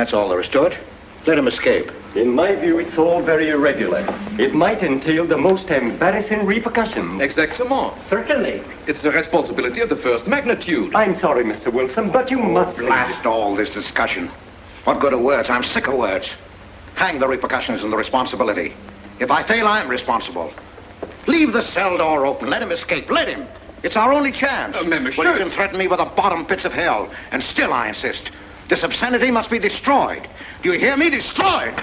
That's all there is to it. Let him escape. In my view, it's all very irregular. It might entail the most embarrassing repercussions. Exactement. Certainly. It's a responsibility of the first magnitude. I'm sorry, Mr. Wilson, but you must... Blast all this discussion. What good are words? I'm sick of words. Hang the repercussions and the responsibility. If I fail, I'm responsible. Leave the cell door open. Let him escape. Let him. It's our only chance. Monsieur. Well, you can threaten me with the bottom pits of hell, and still I insist. This obscenity must be destroyed. Do you hear me? Destroyed!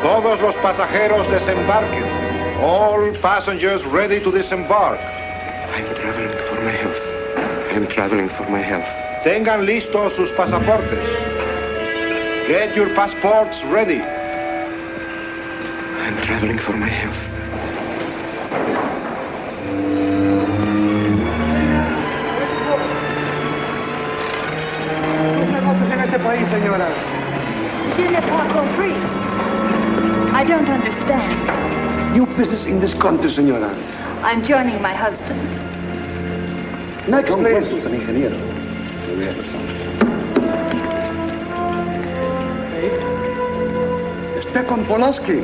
Todos los pasajeros desembarquen. All passengers ready to disembark. I'm traveling for my health. I'm traveling for my health. Tengan listos sus pasaportes. Get your passports ready. I'm traveling for my health. Je n'ai pas compris. I don't understand. New business in this country, senora. I'm joining my husband. Next, please. An ingeniero. Stefan Polaski.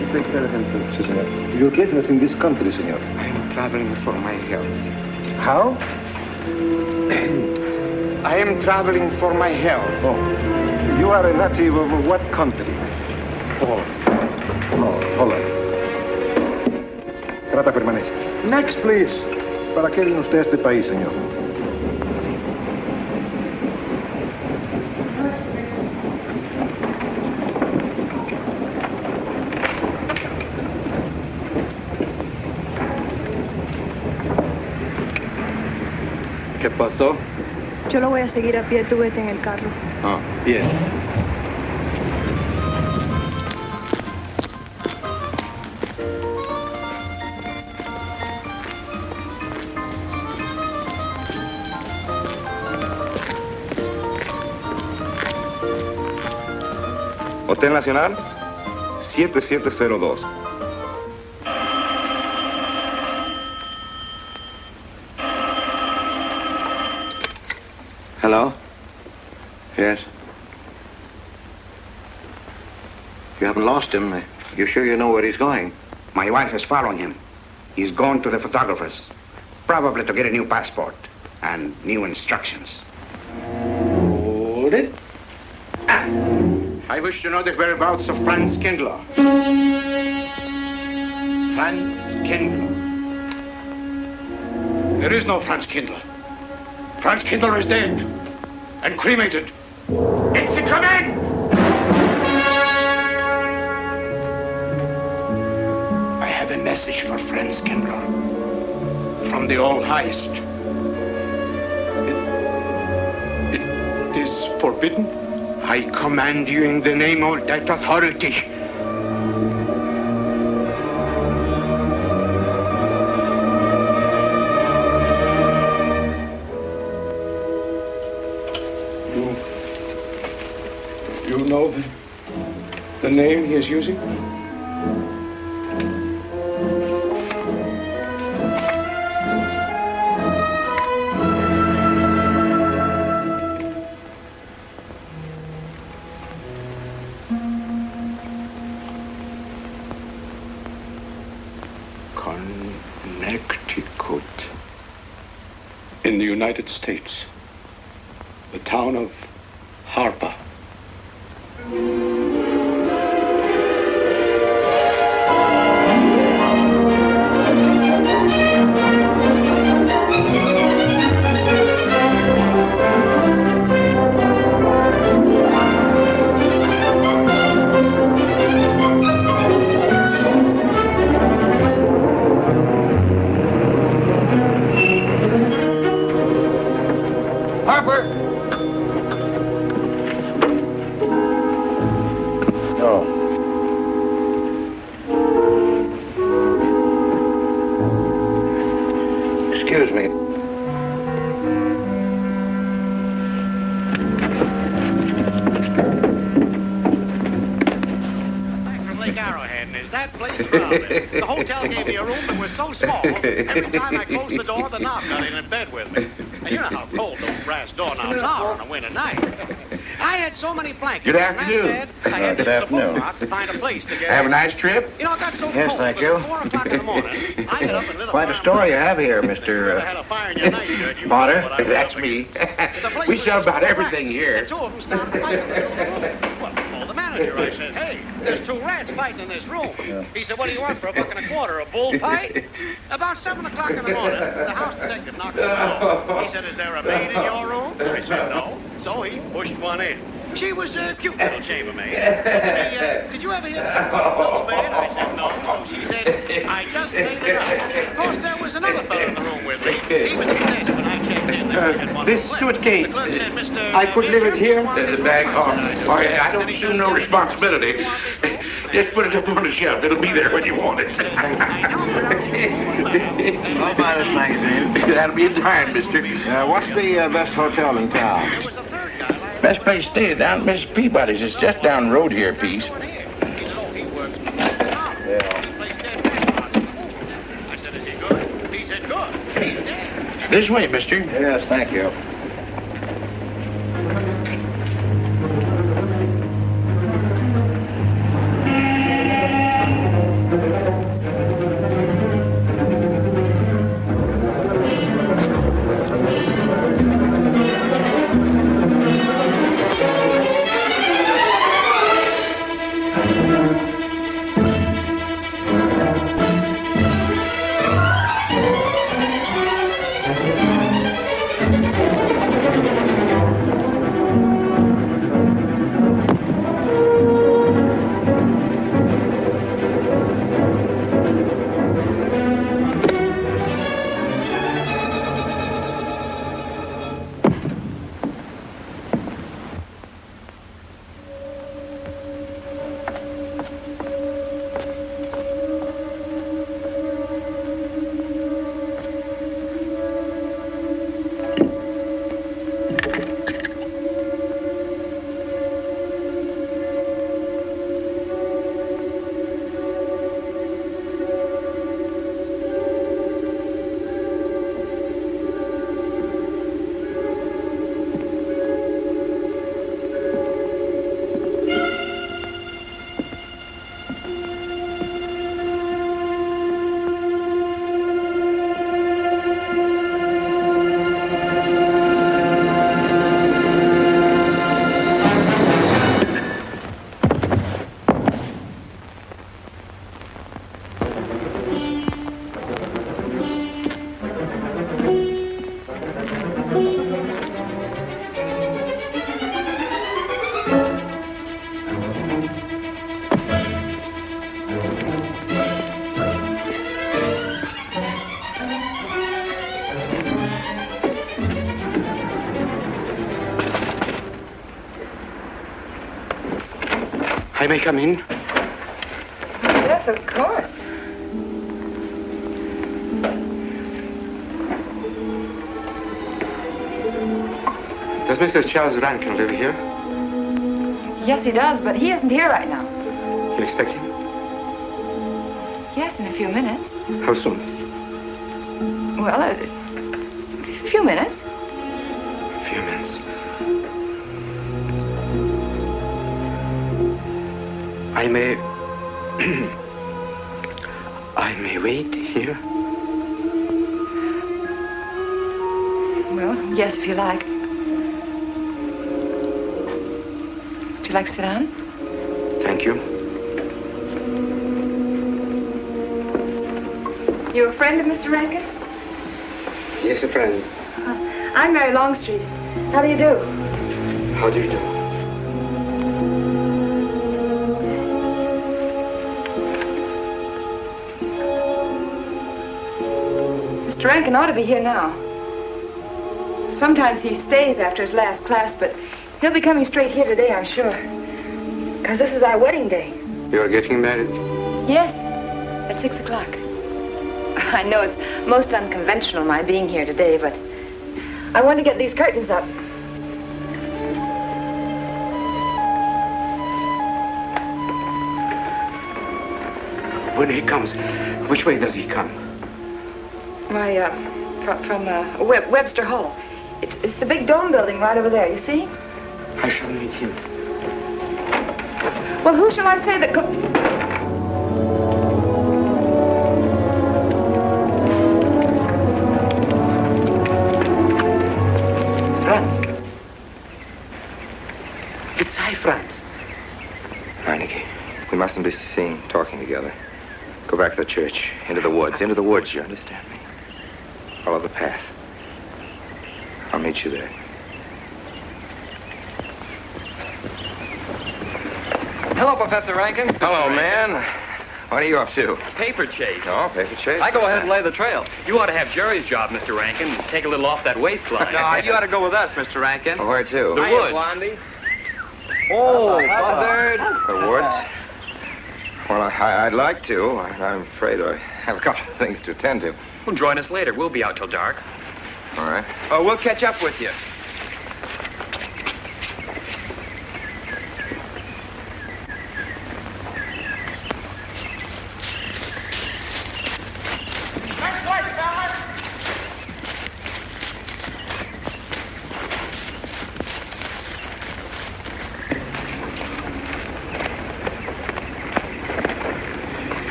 You take care of him too, si, senor. Your business in this country, senor. I'm traveling for my health. How? I am traveling for my health. Oh. You are a native of what country? Poland. No, Holland. Trata permanece. Next, please. ¿Para qué vino usted a este país, señor? ¿Qué pasó? Yo lo voy a seguir a pie, tú vete en el carro. Ah, bien. Hotel Nacional, 7702. Hello? Yes? You haven't lost him. You sure you know where he's going? My wife is following him. He's gone to the photographer's, probably to get a new passport and new instructions. Hold it. I wish to know the whereabouts of Franz Kindler. Franz Kindler. There is no Franz Kindler. Franz Kindler is dead and cremated. It's a command! I have a message for Franz Kindler from the All-Highest. It is forbidden. I command you in the name of that authority. You know the name he is using? Connecticut. In the United States. The town of Harper. like Arrowhead, and is that place crowded? The hotel gave me a room that was so small, every time I closed the door, the knob got in bed with me. And you know how cold those brass doorknobs are on a winter night. I had so many blankets Good on that afternoon. bed, I had to use the phone box to find a place to get Have a in. nice trip? You know, it got so Yes, cold, thank but you. at 4 o'clock in the morning, I got up and lit a Quite a fire. story you have here, If you ever Mr. had a fire in your nightshirt, you Potter. know what I was That's up me. against. The place We was sell just about full of everything rats, here. And two of them started fighting in the middle of the room. Well, I told the manager, I said, hey, there's 2 rats fighting in this room. He said, what do you want for $1.25, a bullfight? About 7 o'clock in the morning, the house detective knocked on the door. He said, is there a maid in your room? I said, no. So he pushed one in. She was a cute little chambermaid. Said to me, did you ever hear the double bed? I said, no. So she said, I just made it up. Of course, there was another fellow in the room with me. He was at the desk when I checked in. There we had one This left. suitcase, The clerk said, Mr. I could leave it here? There's The bag off. Oh, yeah, I don't assume no responsibility. Just put it up on the shelf. It'll be there when you want it. I'll buy this magazine. That'll be in time, mister. What's the best hotel in town? There was a third guy. Best place to stay down at Mrs. Peabody's. It's just down the road here a piece. He said, oh, he works for McDonald's. He plays dead restaurants in the movie. I said, is he good? He said, good. He's dead. This way, mister. Yes, thank you. I may come in? Yes, of course. Does Mr. Charles Rankin live here? Yes, he does, but he isn't here right now. You expect him? Yes, in a few minutes. How soon? Well, a few minutes. A few minutes. I may... I may wait here? Well, yes, if you like. Would you like to sit down? Thank you. You a friend of Mr. Rankin's? Yes, a friend. I'm Mary Longstreet. How do you do? How do you do? Mr. Rankin ought to be here now. Sometimes he stays after his last class, but he'll be coming straight here today, I'm sure. Because this is our wedding day. You're getting married? Yes, at 6 o'clock. I know it's most unconventional, my being here today, but I want to get these curtains up. When he comes, which way does he come? Why, from Webster Hall. It's the big dome building right over there, you see? I shall meet him. Well, who shall I say that Franz. It's I, Franz. Meineke, we mustn't be seen talking together. Go back to the church, into the woods, you understand me? Follow the path. I'll meet you there. Hello, Professor Rankin. Hello, man. What are you up to? Paper chase. Oh, paper chase? I go ahead and lay the trail. You ought to have Jerry's job, Mr. Rankin. Take a little off that waistline. No, you ought to go with us, Mr. Rankin. Oh, where to? The woods. Blondie. Oh, buzzard. The woods? Well, I'd like to. I'm afraid I have a couple of things to attend to. Well, join us later. We'll be out till dark. All right. Oh, we'll catch up with you.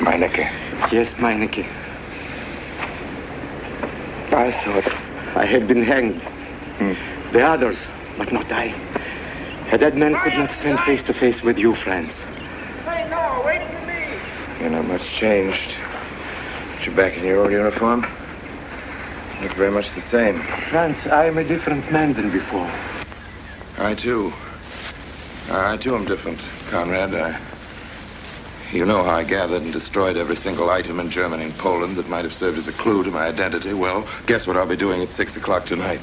Meineke. Yes, Meineke. I thought... I had been hanged. The others, but not I. A dead man could not stand face to face with you, Franz. No, wait for me. You're not much changed. But you're back in your old uniform. Look very much the same. Franz, I am a different man than before. I, too. I, too, am different, Conrad. You know how I gathered and destroyed every single item in Germany and Poland that might have served as a clue to my identity. Well, guess what I'll be doing at 6 o'clock tonight?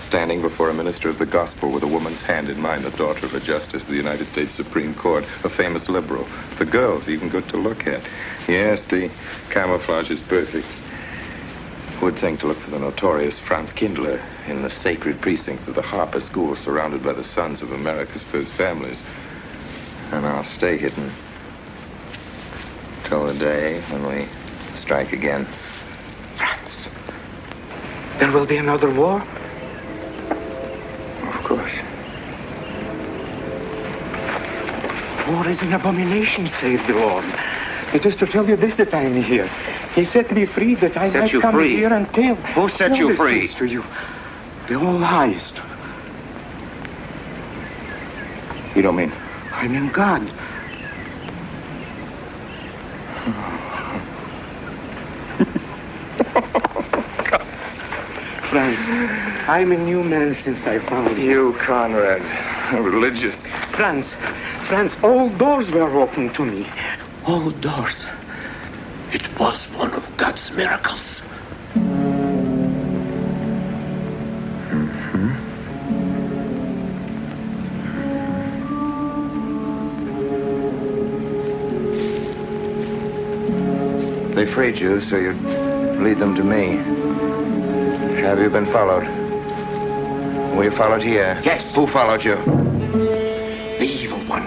Standing before a minister of the gospel with a woman's hand in mine, the daughter of a justice of the United States Supreme Court, a famous liberal. The girl's even good to look at. Yes, the camouflage is perfect. Would think to look for the notorious Franz Kindler in the sacred precincts of the Harper School, surrounded by the sons of America's first families. And I'll stay hidden till the day when we strike again. Franz, there will be another war? Of course. War is an abomination, saith the Lord. It is to tell you this that I am here. He set me free that I Set might you come free? here and tell. Who set tell you these free? things to you. The All-Highest. You don't mean... I mean God. Franz, I'm a new man since I found you. You, Conrad, religious. Franz, all doors were open to me. All doors. It was one of God's miracles. They freed you so you'd lead them to me. Have you been followed? Were you followed here? Yes. Who followed you? The evil one.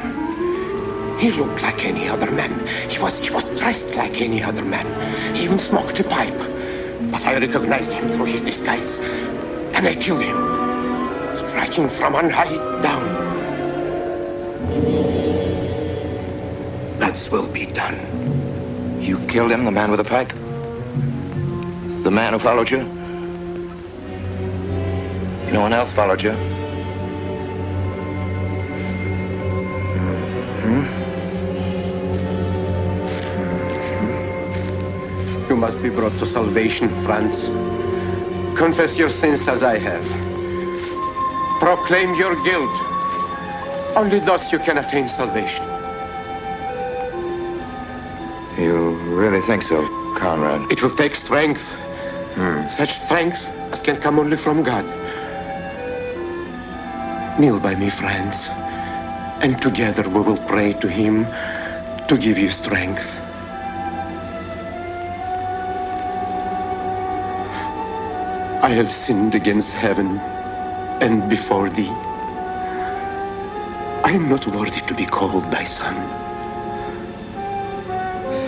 He looked like any other man. He was dressed like any other man. He even smoked a pipe. But I recognized him through his disguise. And I killed him. Striking from on high down. God's will be done. You killed him, the man with the pipe? The man who followed you? No one else followed you? You must be brought to salvation, Franz. Confess your sins as I have. Proclaim your guilt. Only thus you can attain salvation. You really think so, Conrad? It will take strength. Such strength as can come only from God. Kneel by me, Franz, and together we will pray to him to give you strength. I have sinned against heaven and before thee. I am not worthy to be called thy son.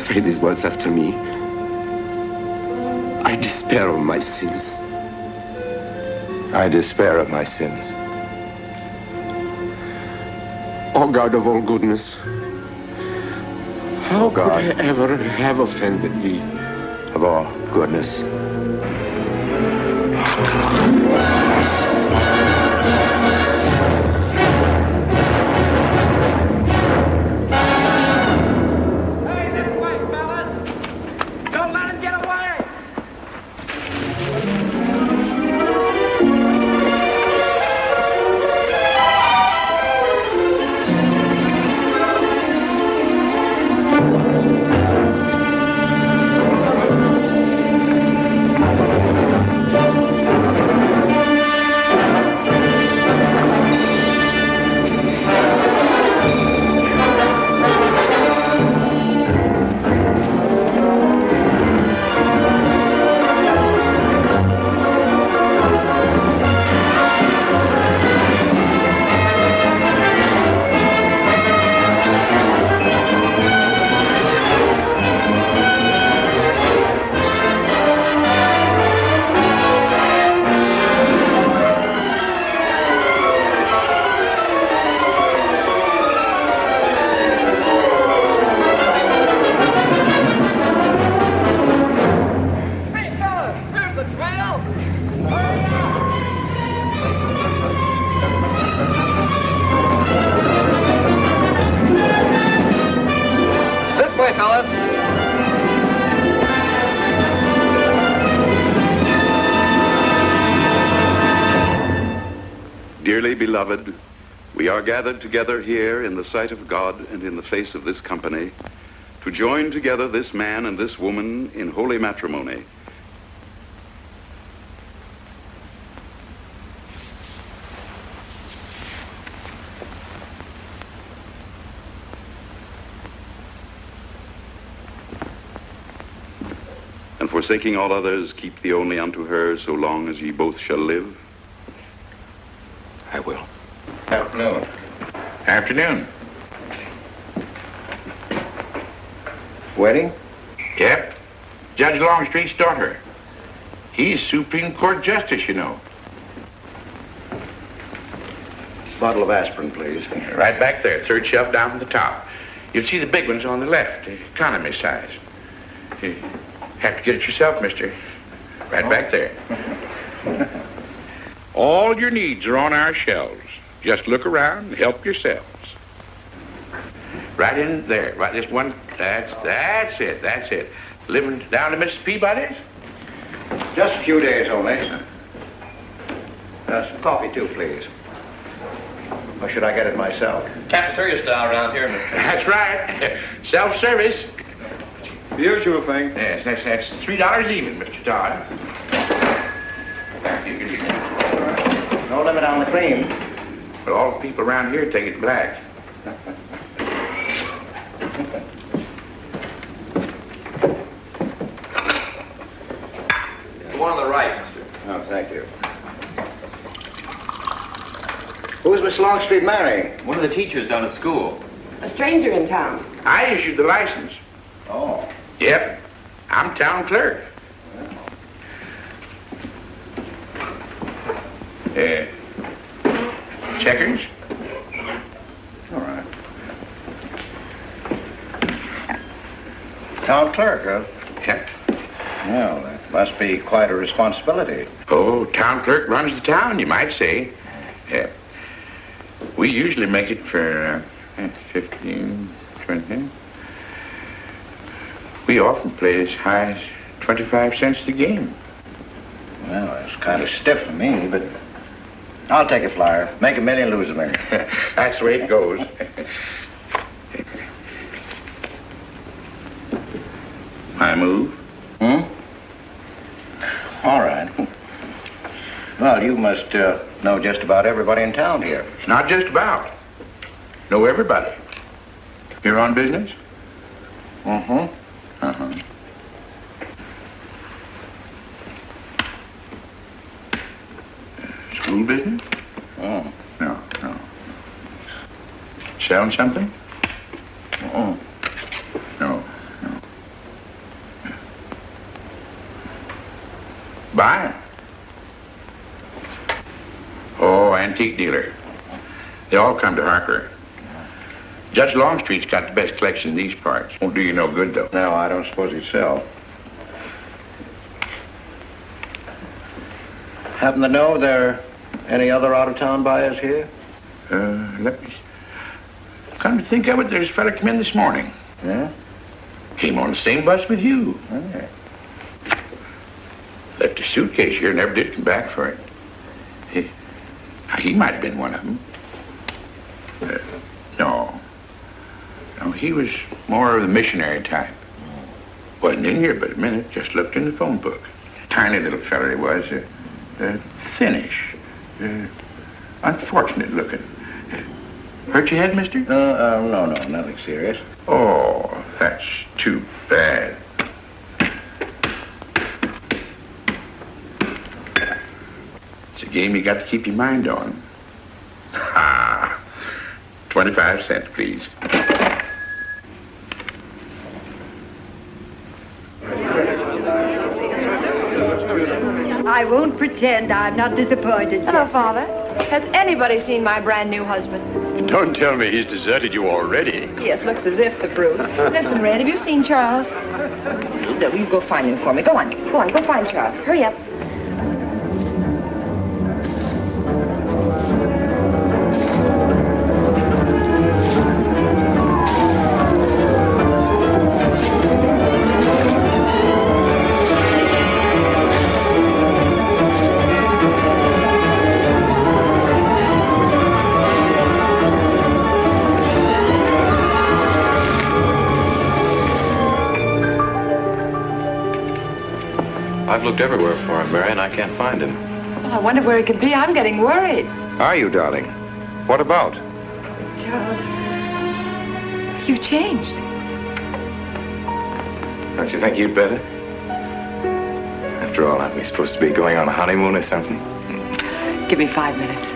say these words after me. I despair of my sins. I despair of my sins. O God of all goodness, how could I ever have offended thee? Of all goodness. Hey, this way, fellas! Don't let him get away! Dearly beloved, we are gathered together here in the sight of God and in the face of this company to join together this man and this woman in holy matrimony. And forsaking all others, keep thee only unto her so long as ye both shall live. I will. Afternoon. Afternoon. Wedding? Yep. Judge Longstreet's daughter. He's Supreme Court Justice, you know. Bottle of aspirin, please. Right back there, third shelf down from the top. You'll see the big ones on the left, the economy size. You have to get it yourself, mister. Right back there. All your needs are on our shelves. Just look around and help yourselves. Right in there. Right this one. That's it. Living down to Mrs. Peabody's? Just a few days only. Some coffee, too, please. Or should I get it myself? Cafeteria style around here, mister. That's right. Self-service. The usual thing. Yes, that's $3 even, Mr. Todd. You can... No limit on the cream. But all the people around here take it black. The one on the right, mister. Oh, thank you. Who's Miss Longstreet marrying? One of the teachers down at school. A stranger in town. I issued the license. Oh. Yep. I'm town clerk. Checkers? All right. Town clerk, huh? Yep. Well, that must be quite a responsibility. Oh, town clerk runs the town, you might say. Yeah. We usually make it for 15, 20. We often play as high as 25 cents a game. Well, it's kind of stiff for me, but I'll take a flyer. Make $1 million, lose $1 million. That's the way it goes. I move. All right. Well, you must know just about everybody in town here. Not just about. Know everybody. You're on business? Mm-hmm. Uh-huh. School business? Oh. No. Selling something? Mm-mm. No. Buy 'em. Oh, antique dealer. They all come to Harker. Judge Longstreet's got the best collection in these parts. Won't do you no good, though. No, I don't suppose he'd sell. Happen to know there are any other out-of-town buyers here? Let me... Come to think of it, there's a fella come in this morning. Yeah? Came on the same bus with you. Okay. Left his suitcase here, never did come back for it. He might have been one of them. No. No, he was more of the missionary type. Wasn't in here but a minute, just looked in the phone book. Tiny little fella he was, thinnish, unfortunate looking. Hurt your head, mister? No, nothing serious. Oh, that's too bad. It's a game you got to keep your mind on. Ha! 25 cents, please. I won't pretend I'm not disappointed. Hello, Father. Has anybody seen my brand new husband? Don't tell me he's deserted you already. Yes, looks as if, the brute. Listen, Red, have you seen Charles? You go find him for me. Go on, go find Charles. Hurry up. I've looked everywhere for him, Mary, and I can't find him. Well, I wonder where he could be. I'm getting worried. Are you, darling? What about? Charles, you've changed. Don't you think you'd better? After all, aren't we supposed to be going on a honeymoon or something? Give me 5 minutes.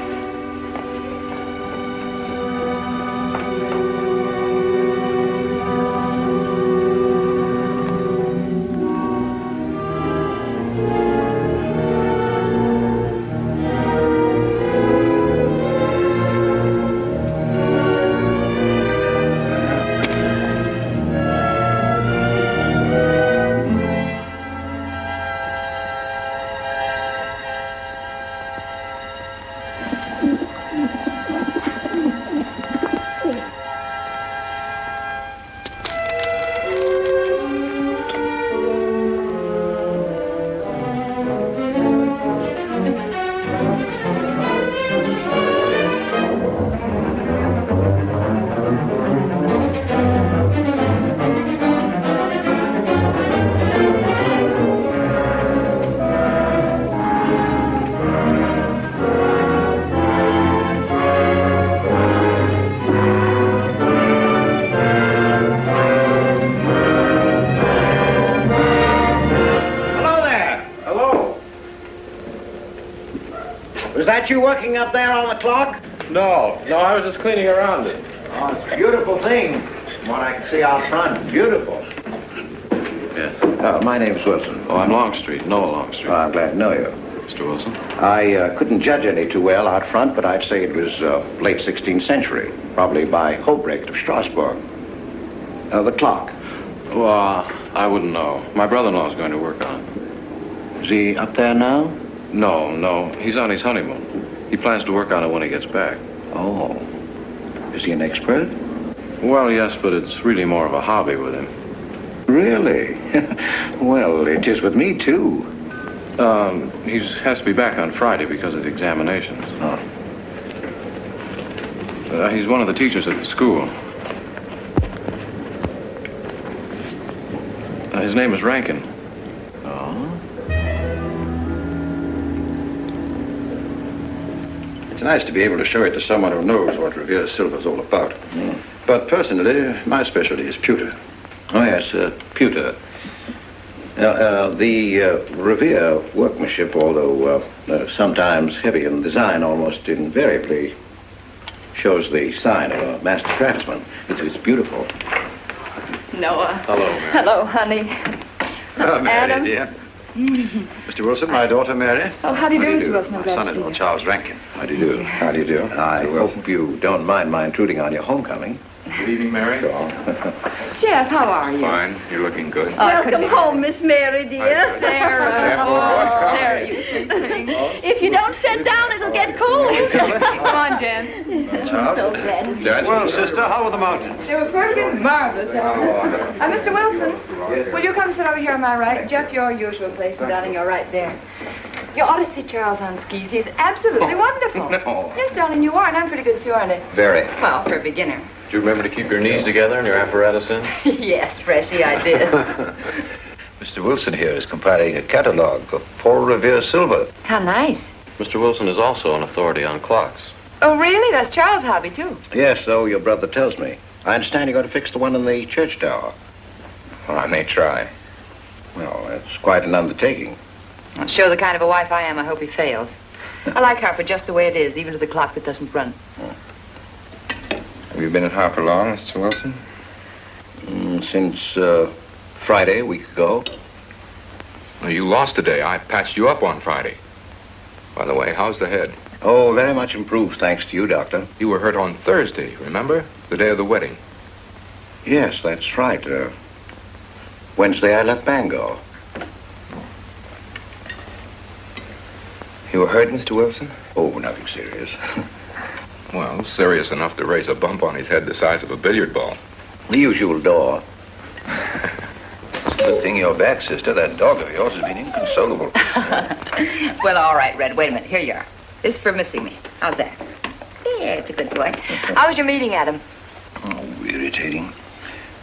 that you working up there on the clock? No, I was just cleaning around it. Oh, it's a beautiful thing. From what I can see out front, beautiful. Yes. My name's Wilson. Oh, I'm Longstreet, Noah Longstreet. Oh, I'm glad to know you. Mr. Wilson? I couldn't judge any too well out front, but I'd say it was late 16th century, probably by Hobrecht of Strasbourg. The clock. Well, I wouldn't know. My brother-in-law's going to work on it. Is he up there now? No. He's on his honeymoon. He plans to work on it when he gets back. Oh. Is he an expert? Well, yes, but it's really more of a hobby with him. Really? Well, it is with me, too. He has to be back on Friday because of examinations. Oh. He's one of the teachers at the school. His name is Rankin. Oh? It's nice to be able to show it to someone who knows what Revere silver's all about. Mm. But personally, my specialty is pewter. Oh, yes, pewter. The Revere workmanship, although sometimes heavy in design, almost invariably shows the sign of a master craftsman. It's beautiful. Noah. Hello, Mary. Hello, honey. Oh, Mary, Adam. dear. Mr. Wilson, my daughter Mary. Oh, how do you do, Mr. Wilson? I'm My glad to see son-in-law, you. Charles Rankin. How do you do? How do you do? I hope you don't mind my intruding on your homecoming. Good evening, Mary. Jeff, how are you? Fine. You're looking good. Welcome home, Miss Mary, dear. Sarah. Oh, Sarah, you sweet thing. If you don't sit down, it'll get cold. Come on, Jen. Charles. So glad. Judge. Well, sister, how were the mountains? They were perfectly marvelous. Mr. Wilson, will you come sit over here on my right? Jeff, your usual place, and darling, you're right there. You ought to see Charles on skis. He's absolutely wonderful. No. Yes, darling, you are, and I'm pretty good too, aren't I? Very. Well, for a beginner. Do you remember to keep your knees together and your apparatus in? Yes, Freshy, I did. Mr. Wilson here is compiling a catalogue of Paul Revere's silver. How nice. Mr. Wilson is also an authority on clocks. Oh, really? That's Charles' hobby, too. Yes, so your brother tells me. I understand you're going to fix the one in the church tower. Well, I may try. Well, that's quite an undertaking. I'll show the kind of a wife I am. I hope he fails. I like Harper just the way it is, even to the clock that doesn't run. Have you been at Harper long, Mr. Wilson? Since Friday, a week ago. Well, you lost today. I patched you up on Friday. By the way, how's the head? Oh, very much improved, thanks to you, Doctor. You were hurt on Thursday, remember? The day of the wedding. Yes, that's right. Wednesday, I left Bangor. You were hurt, Mr. Wilson? Oh, nothing serious. Well, serious enough to raise a bump on his head the size of a billiard ball. The usual door. Good thing you're back, sister. That dog of yours has been inconsolable. Well, all right, Red. Wait a minute. Here you are. This is for missing me. How's that? Yeah, it's a good boy. How was your meeting, Adam? Oh, irritating.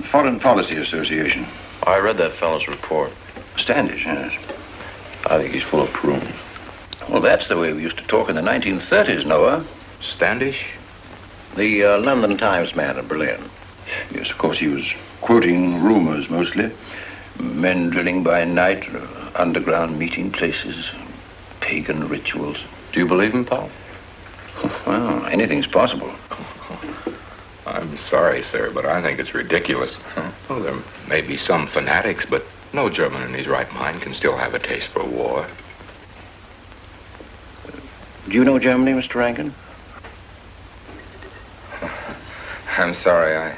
Foreign Policy Association. I read that fellow's report. Standish, yes. I think he's full of prunes. Well, that's the way we used to talk in the 1930s, Noah. Standish? The London Times man in Berlin. Yes, of course, he was quoting rumors mostly. Men drilling by night, underground meeting places, pagan rituals. Do you believe him, Paul? Well, anything's possible. I'm sorry, sir, but I think it's ridiculous. Oh, there may be some fanatics, but no German in his right mind can still have a taste for war. Do you know Germany, Mr. Rankin? I'm sorry, I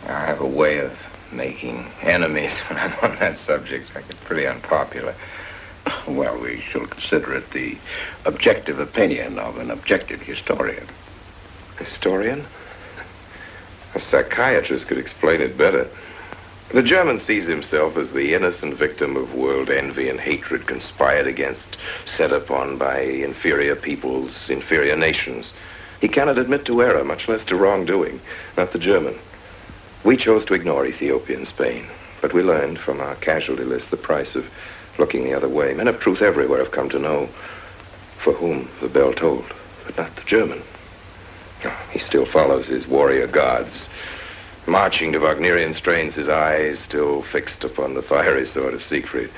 have a way of making enemies when I'm on that subject. I get pretty unpopular. Well, we shall consider it the objective opinion of an objective historian. Historian? A psychiatrist could explain it better. The German sees himself as the innocent victim of world envy and hatred conspired against, set upon by inferior peoples, inferior nations. He cannot admit to error, much less to wrongdoing, not the German. We chose to ignore Ethiopia and Spain, but we learned from our casualty list the price of looking the other way. Men of truth everywhere have come to know for whom the bell tolled, but not the German. He still follows his warrior gods, marching to Wagnerian strains, his eyes still fixed upon the fiery sword of Siegfried.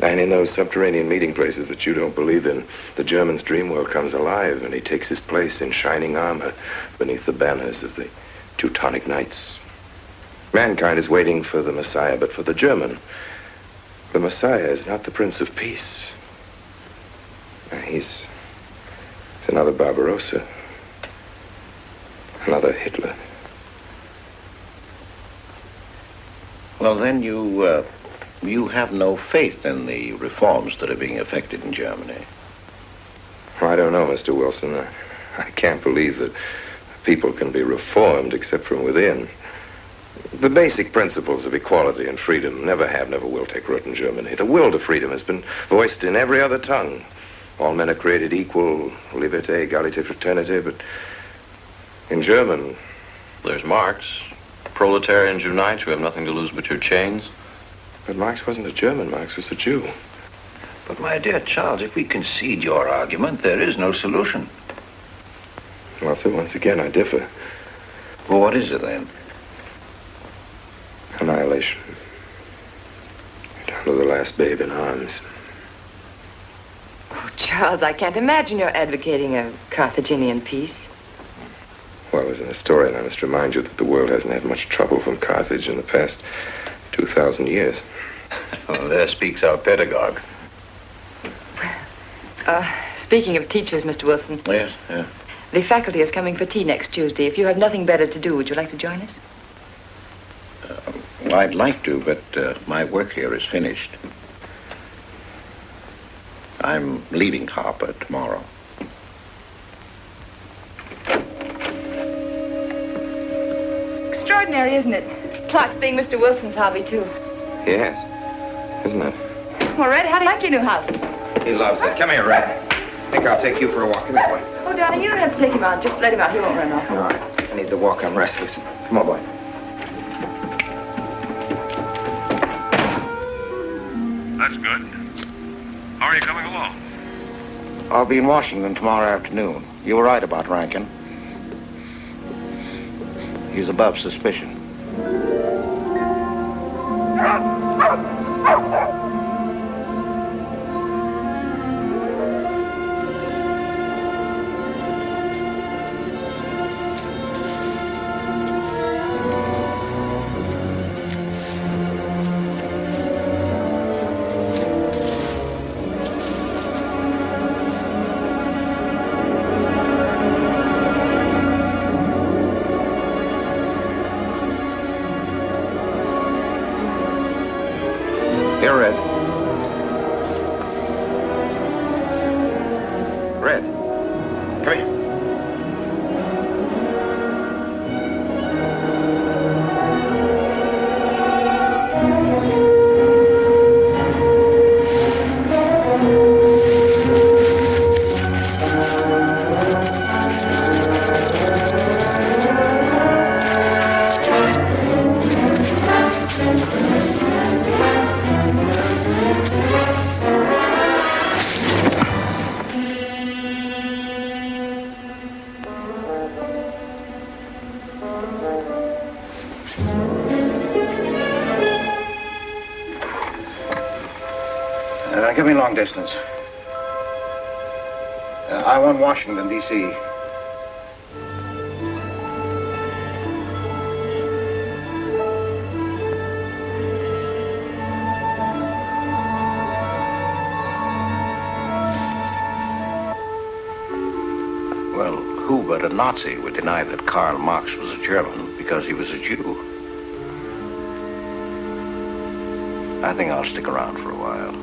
And in those subterranean meeting places that you don't believe in, the German's dream world comes alive, and he takes his place in shining armor beneath the banners of the Teutonic Knights. Mankind is waiting for the Messiah, but for the German, the Messiah is not the Prince of Peace. He's another Barbarossa, another Hitler. Well, then you have no faith in the reforms that are being effected in Germany. I don't know, Mr. Wilson. I can't believe that people can be reformed except from within. The basic principles of equality and freedom never have, never will take root in Germany. The will to freedom has been voiced in every other tongue. All men are created equal, liberté, égalité, fraternité, but in German... There's Marx. Proletarians unite, you have nothing to lose but your chains. But Marx wasn't a German, Marx was a Jew. But my dear Charles, if we concede your argument, there is no solution. Well, sir, once again, I differ. Well, what is it then? Annihilation. Down to the last babe in arms. Oh, Charles, I can't imagine you're advocating a Carthaginian peace. Well, as an historian, I must remind you that the world hasn't had much trouble from Carthage in the past 2,000 years. Well, there speaks our pedagogue. Speaking of teachers, Mr. Wilson. Yes, yeah. The faculty is coming for tea next Tuesday. If you have nothing better to do, would you like to join us? Well, I'd like to, but my work here is finished. I'm leaving Harper tomorrow. Extraordinary, isn't it? Clocks being Mr. Wilson's hobby, too. Yes, isn't it? Well, Red, how do you like your new house? He loves it. Come here, Red. I think I'll take you for a walk. Come this way. Oh, darling, you don't have to take him out. Just let him out. He won't run off. All right. I need the walk. I'm restless. Come on, boy. That's good. How are you coming along? I'll be in Washington tomorrow afternoon. You were right about Rankin. He's above suspicion. Here, Red. Red. Come here. Give me long distance. I want Washington, D.C. Well, who but a Nazi would deny that Karl Marx was a German because he was a Jew? I think I'll stick around for a while.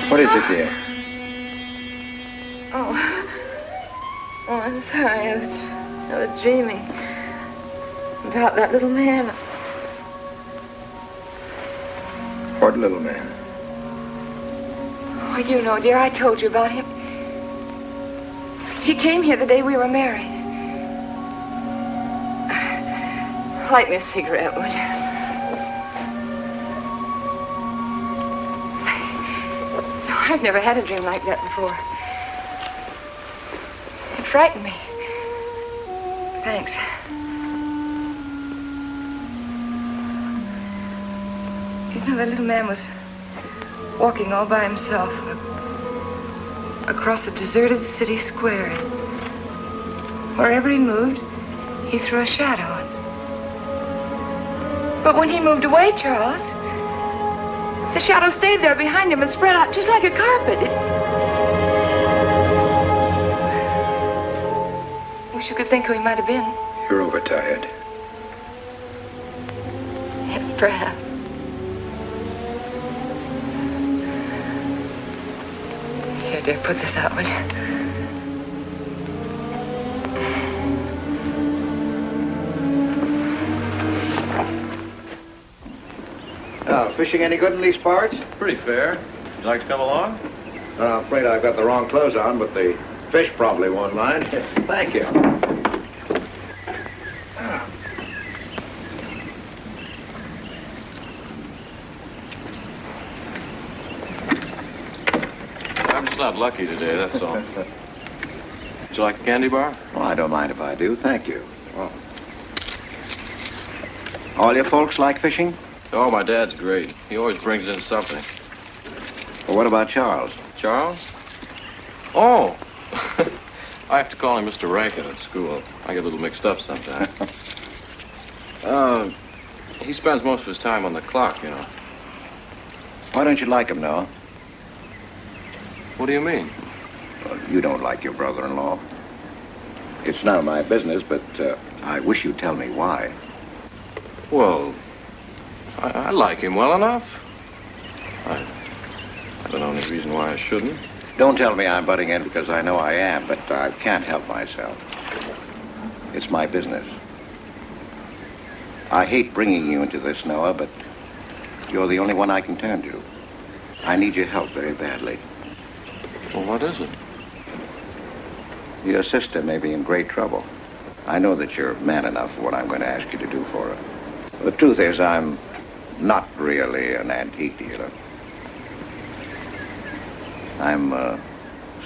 What is it, dear? Oh, I'm sorry. I was dreaming about that little man. What little man? Oh, you know, dear, I told you about him. He came here the day we were married. Light me a cigarette, would you? I've never had a dream like that before. It frightened me. Thanks. You know, that little man was walking all by himself across a deserted city square. Wherever he moved, he threw a shadow. But when he moved away, Charles, the shadow stayed there behind him and spread out just like a carpet. Wish you could think who he might have been. You're overtired. Yes, perhaps. Here, dear, put this out, will you? Fishing any good in these parts? Pretty fair. You'd like to come along? I'm afraid I've got the wrong clothes on, but the fish probably won't mind. Thank you. Just not lucky today, that's all. Would you like a candy bar? Well, I don't mind if I do. Thank you. Well, all your folks like fishing? Oh, my dad's great. He always brings in something. Well, what about Charles? Charles? Oh! I have to call him Mr. Rankin at school. I get a little mixed up sometimes. He spends most of his time on the clock, you know. Why don't you like him, Noah? What do you mean? Well, you don't like your brother-in-law. It's none of my business, but I wish you'd tell me why. Well, I like him well enough. I don't know any reason why I shouldn't. Don't tell me I'm butting in because I know I am, but I can't help myself. It's my business. I hate bringing you into this, Noah, but you're the only one I can turn to. I need your help very badly. Well, what is it? Your sister may be in great trouble. I know that you're man enough for what I'm going to ask you to do for her. The truth is, I'm not really an antique dealer. I'm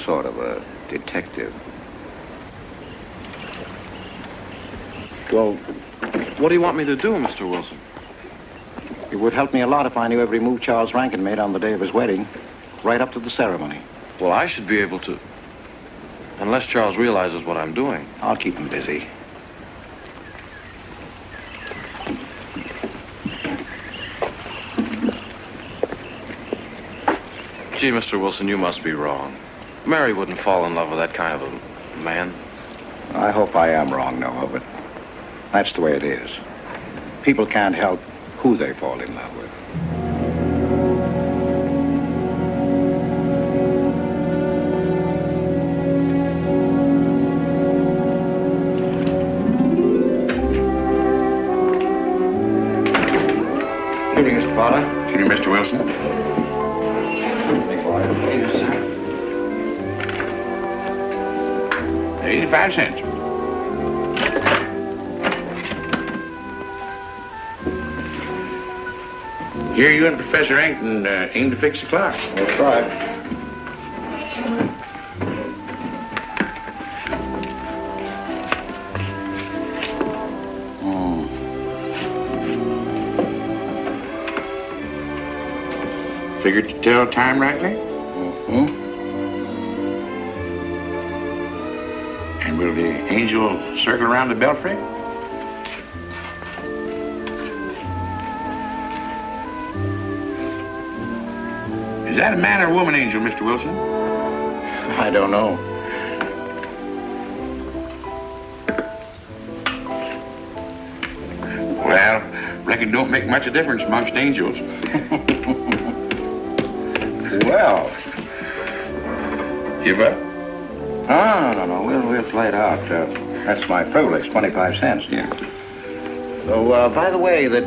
sort of a detective. Well, what do you want me to do, Mr. Wilson? It would help me a lot if I knew every move Charles Rankin made on the day of his wedding, right up to the ceremony. Well, I should be able to. Unless Charles realizes what I'm doing. I'll keep him busy. Gee, Mr. Wilson, you must be wrong. Mary wouldn't fall in love with that kind of a man. I hope I am wrong, Noah, but that's the way it is. People can't help who they fall in love with. Good evening, Mr. Fowler. Good evening, Mr. Wilson. Big boy. Yes, sir. 85 cents. Here you and Professor Ankton aim to fix the clock. We'll try. Figured to tell time rightly? Mm-hmm. And will the angel circle around the belfry? Is that a man or a woman angel, Mr. Wilson? I don't know. Well, reckon it don't make much of a difference amongst angels. Well. Give up? No. We'll play it out. That's my privilege, 25 cents. Yeah. So, by the way, did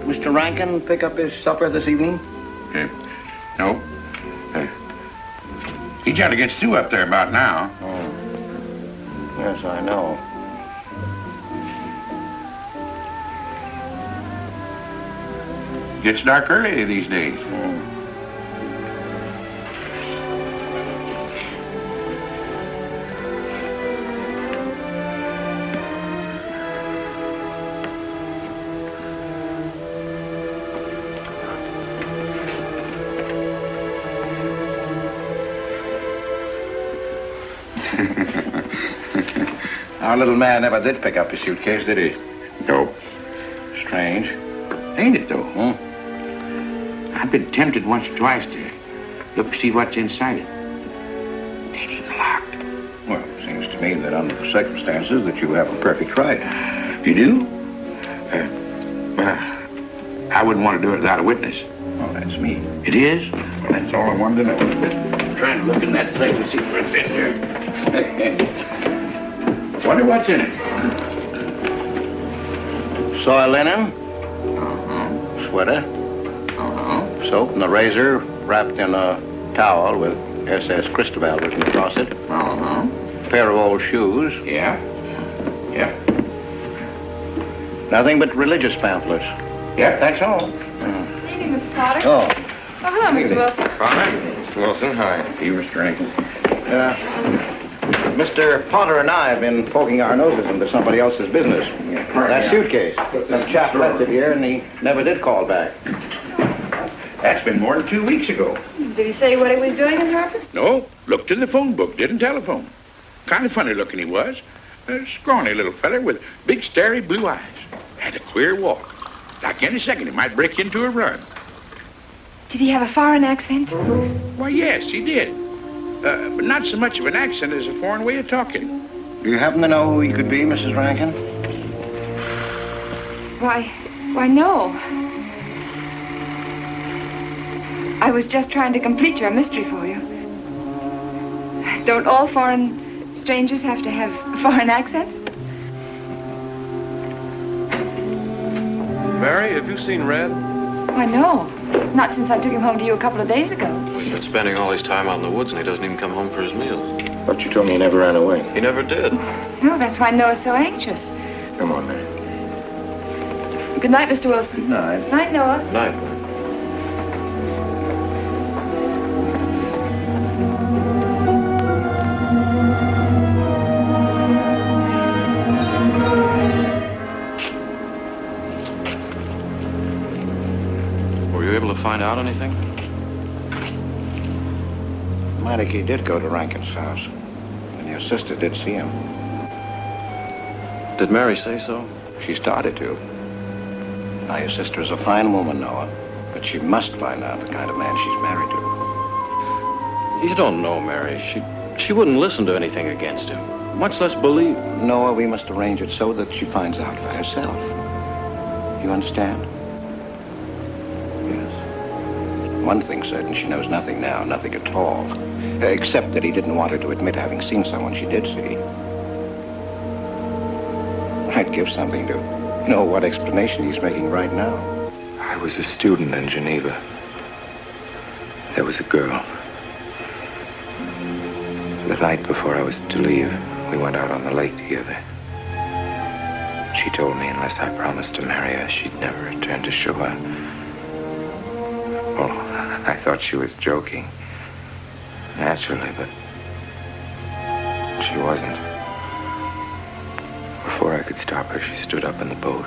Mr. Rankin pick up his supper this evening? No. He generally gets through up there about now. Oh. Yes, I know. Gets dark early these days. Our little man never did pick up his suitcase, did he? No. Strange. Ain't it, though? I've been tempted once or twice to look to see what's inside it. Ain't even locked. Well, it seems to me that under the circumstances that you have a perfect right. You do? Well, I wouldn't want to do it without a witness. Oh, that's me. It is? Well, that's all I wanted to know. I'm trying to look in that thing to see what's in here. Wonder what's in it. Soil linen. Sweater. Soap and a razor wrapped in a towel with SS Cristobal written across it. A pair of old shoes. Yeah. Nothing but religious pamphlets. Yep, that's all. Good evening, Mr. Potter. Oh. Oh, hello, Mr. Wilson. Father? Mr. Wilson, hi. You, Mr. Rankin. Mr. Potter and I have been poking our noses into somebody else's business. That suitcase. Some chap left it here, and he never did call back. That's been more than 2 weeks ago. Did he say what he was doing in Harper? No, looked in the phone book, didn't telephone. Kind of funny looking he was. A scrawny little feller with big, starry blue eyes. Had a queer walk. Like any second, he might break into a run. Did he have a foreign accent? Why, yes, he did. But not so much of an accent as a foreign way of talking. Do you happen to know who he could be, Mrs. Rankin? Why, no. I was just trying to complete your mystery for you. Don't all foreign strangers have to have foreign accents? Mary, have you seen Red? Why, no. Not since I took him home to you a couple of days ago. He's been spending all his time out in the woods, and he doesn't even come home for his meals. But you told me he never ran away. He never did. No, that's why Noah's so anxious. Come on, Mary. Good night, Mr. Wilson. Good night. Night, Noah. Night. Were you able to find out anything? Meineke did go to Rankin's house, and your sister did see him. Did Mary say so? She started to. Now, your sister is a fine woman, Noah, but she must find out the kind of man she's married to. You don't know Mary. She wouldn't listen to anything against him, much less believe. Noah, we must arrange it so that she finds out for herself. You understand? Yes. One thing's certain, she knows nothing now, nothing at all, except that he didn't want her to admit having seen someone she did see. I'd give something to know what explanation he's making right now. I was a student in Geneva. There was a girl. The night before I was to leave, we went out on the lake together. She told me unless I promised to marry her, she'd never return to shore. Well, I thought she was joking. Naturally, but she wasn't. Before I could stop her, she stood up in the boat.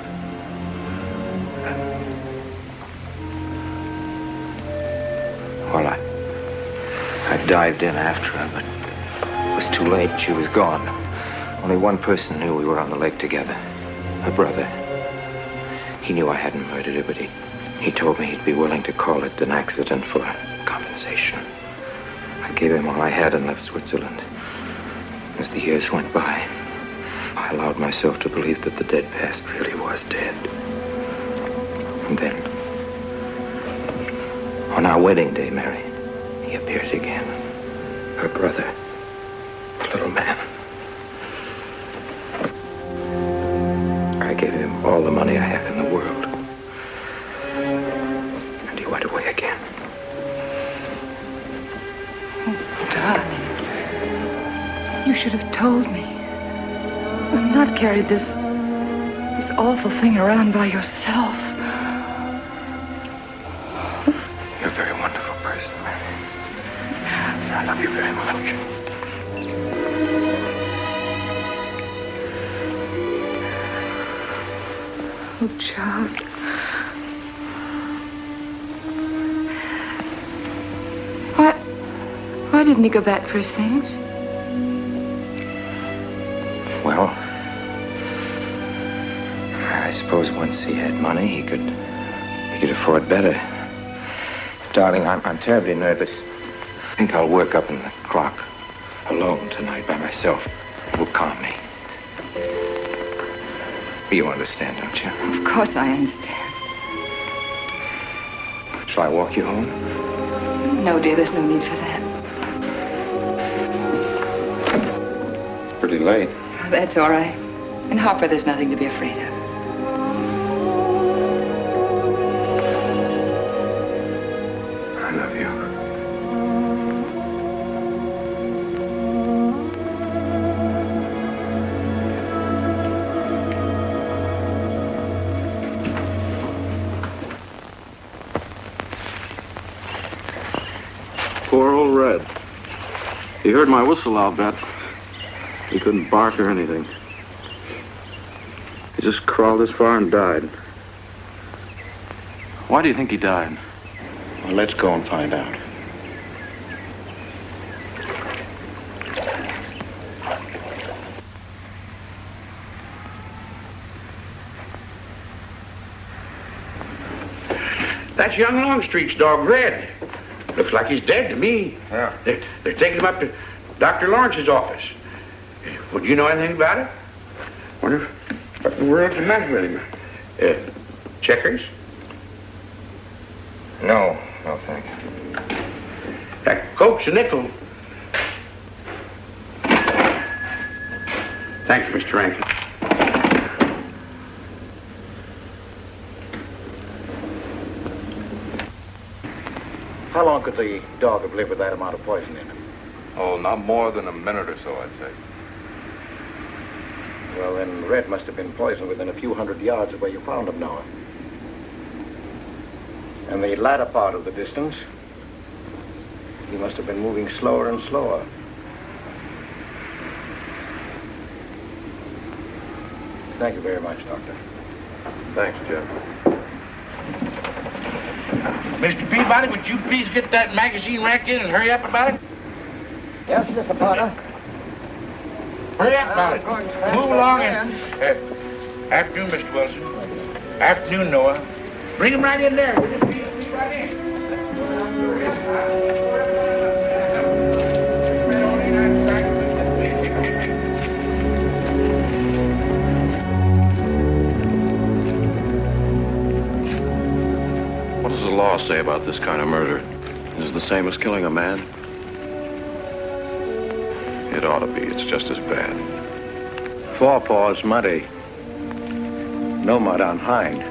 Well, I dived in after her, but it was too late. She was gone. Only one person knew we were on the lake together. Her brother. He knew I hadn't murdered her, but he told me he'd be willing to call it an accident for compensation. I gave him all I had and left Switzerland. As the years went by, I allowed myself to believe that the dead past really was dead. And then, on our wedding day, Mary, he appeared again. Her brother, the little man. I gave him all the money I had in the world. And he went away again. Oh, darling. You should have told me. And not carried this awful thing around by yourself. You're a very wonderful person, Mary. I love you very much. Oh, Charles. Why didn't he go back for his things? Well, I suppose once he had money, he could afford better. Darling, I'm terribly nervous. I think I'll work up in the clock alone tonight by myself. It will calm me. You understand, don't you? Of course I understand. Shall I walk you home? No, dear, there's no need for that. It's pretty late. That's all right. In Harper, there's nothing to be afraid of. I love you. Poor old He heard my whistle, I'll bet. He couldn't bark or anything. He just crawled this far and died. Why do you think he died? Well, let's go and find out. That's young Longstreet's dog, Red. Looks like he's dead to me. Yeah. They're taking him up to Dr. Lawrence's office. Would you know anything about it? Wonder what in the world's the matter with him? Checkers? No, thank you. That Coke's a nickel. Thank you, Mr. Rankin. How long could the dog have lived with that amount of poison in him? Oh, not more than a minute or so, I'd say. Well, then Red must have been poisoned within a few hundred yards of where you found him, Noah. And the latter part of the distance, he must have been moving slower and slower. Thank you very much, Doctor. Thanks, Jeff. Mr. Peabody, would you please get that magazine rack in and hurry up about it? Yes, Mr. Potter. Hurry up about it. Move along and... afternoon, Mr. Wilson. Afternoon, Noah. Bring him right in there. Will you please right in? What does the law say about this kind of murder? Is it the same as killing a man? It ought to be. It's just as bad. Forepaws muddy. No mud on hind.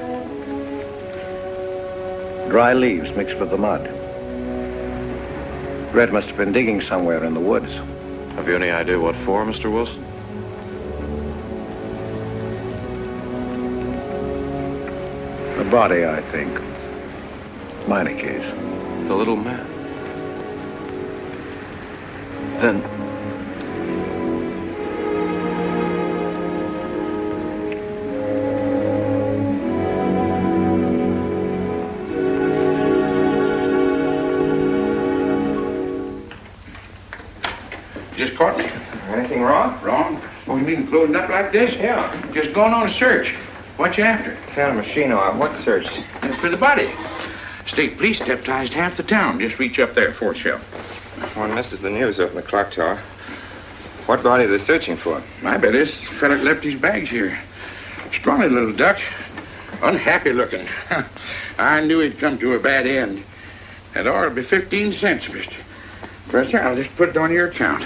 Dry leaves mixed with the mud. Red must have been digging somewhere in the woods. Have you any idea what for, Mr. Wilson? The body, I think. Minor case. The little man. Then... Just caught me. Anything wrong? Wrong? Oh, you mean closing up like this? Yeah. Just going on a search. What you after? Found a machine on what search? For the body. State police deputized half the town. Just reach up there, fourth shelf. One misses the news up in the clock tower. What body are they searching for? I bet this fella left his bags here. Scrawny little duck. Unhappy looking. I knew he'd come to a bad end. That ought to be 15 cents, mister. Professor, I'll just put it on your account.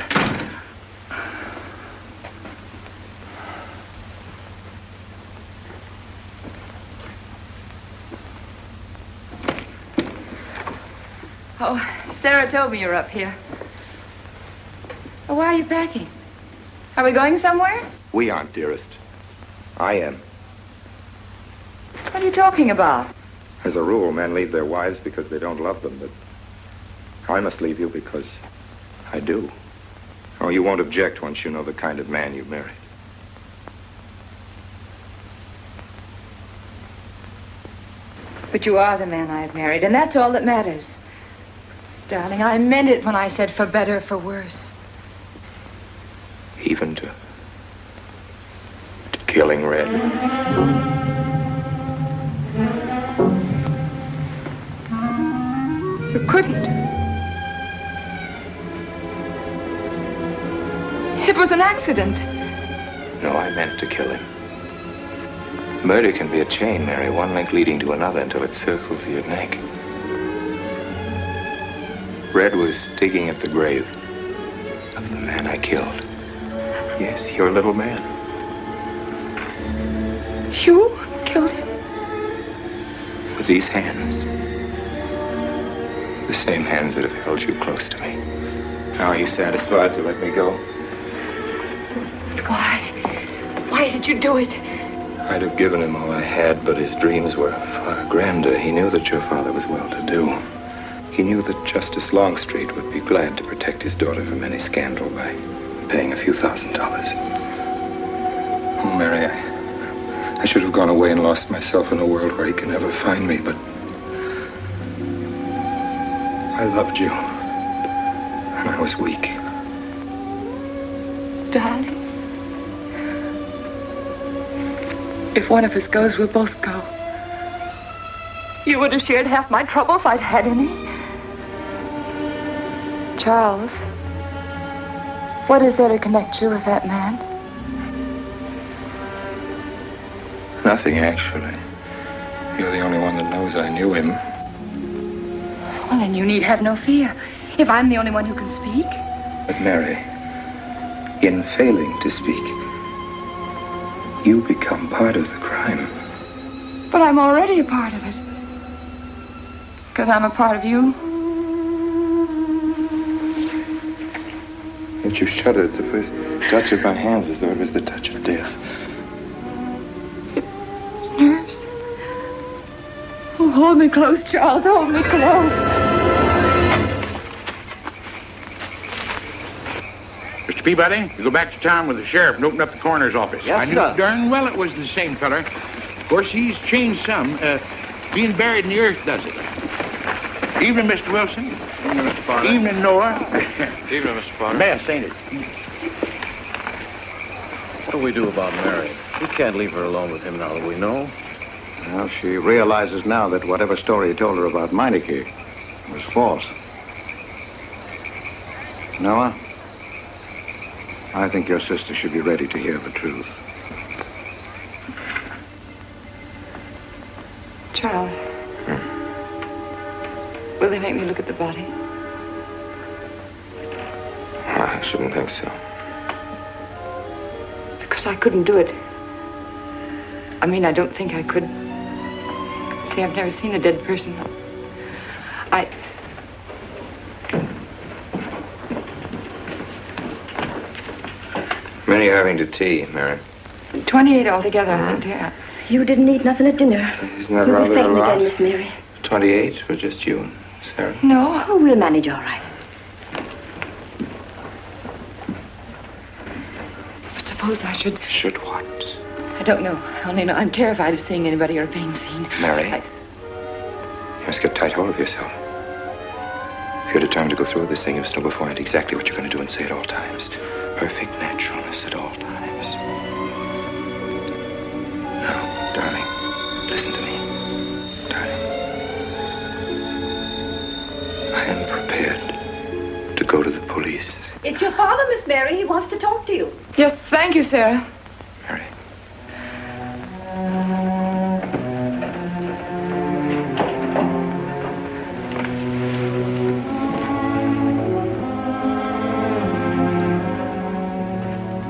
Oh, Sarah told me you're up here. Oh, why are you packing? Are we going somewhere? We aren't, dearest. I am. What are you talking about? As a rule, men leave their wives because they don't love them, but I must leave you because I do. Oh, you won't object once you know the kind of man you've married. But you are the man I have married, and that's all that matters. Darling, I meant it when I said for better or for worse. Even to killing Red. You couldn't. It was an accident. No, I meant to kill him. Murder can be a chain, Mary, one link leading to another until it circles your neck. Red was digging at the grave of the man I killed. Yes, your little man. You killed him? With these hands. The same hands that have held you close to me. Now are you satisfied to let me go? Why? Why did you do it? I'd have given him all I had, but his dreams were far grander. He knew that your father was well-to-do. He knew that Justice Longstreet would be glad to protect his daughter from any scandal by paying a few $1,000s. Oh, Mary, I should have gone away and lost myself in a world where he can never find me, but I loved you, and I was weak. Darling, if one of us goes, we'll both go. You would have shared half my trouble if I'd had any. Charles, what is there to connect you with that man? Nothing, actually. You're the only one that knows I knew him. Well, then you need have no fear. If I'm the only one who can speak. But Mary, in failing to speak, you become part of the crime. But I'm already a part of it. Because I'm a part of you. Yet you shuddered at the first touch of my hands as though it was the touch of death. It's nerves. Oh, hold me close, Charles. Hold me close. Mr. Peabody, you go back to town with the sheriff and open up the coroner's office. Yes, I knew sir. darn well it was the same feller. Of course, he's changed some. Being buried in the earth does it. Evening, Mr. Wilson. Evening, Mr. Potter. Evening, Noah. Evening, Mr. Potter. Mess, ain't it? What do we do about Mary? We can't leave her alone with him now that we know. Well, she realizes now that whatever story he told her about Meineke was false. Noah, I think your sister should be ready to hear the truth. Charles. Will they make me look at the body? I shouldn't think so. Because I couldn't do it. I mean, I don't think I could. See, I've never seen a dead person. Many are having to tea, Mary. 28 altogether, I think, dear. You didn't eat nothing at dinner. Isn't that You'll be rather a fainting lot? again, Miss Mary. 28 for just you and Sarah? No. Oh, we'll manage all right. But suppose I should... Should what? I don't know. I only know I'm terrified of seeing anybody or being seen. Mary, you must get tight hold of yourself. If you're determined to go through with this thing, you must know beforehand exactly what you're going to do and say at all times. Perfect naturalness at all times. Now, darling, listen to me. Darling. I am prepared to go to the police. It's your father, Miss Mary. He wants to talk to you. Yes, thank you, Sarah. Mary.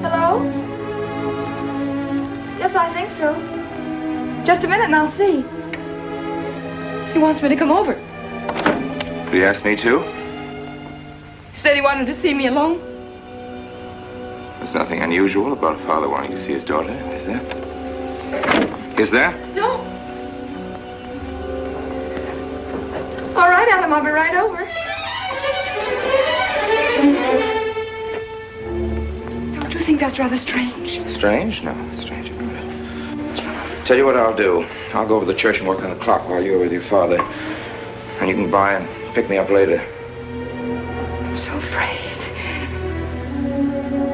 Hello? Yes, I think so. Just a minute and I'll see. He wants me to come over. Did he ask me to? He said he wanted to see me alone. There's nothing unusual about a father wanting to see his daughter, is there? Is there? No. All right, Adam, I'll be right over. Don't you think that's rather strange? Strange? No, it's strange about it. Tell you what I'll do. I'll go over to the church and work on the clock while you're with your father. And you can by and pick me up later. I'm so afraid.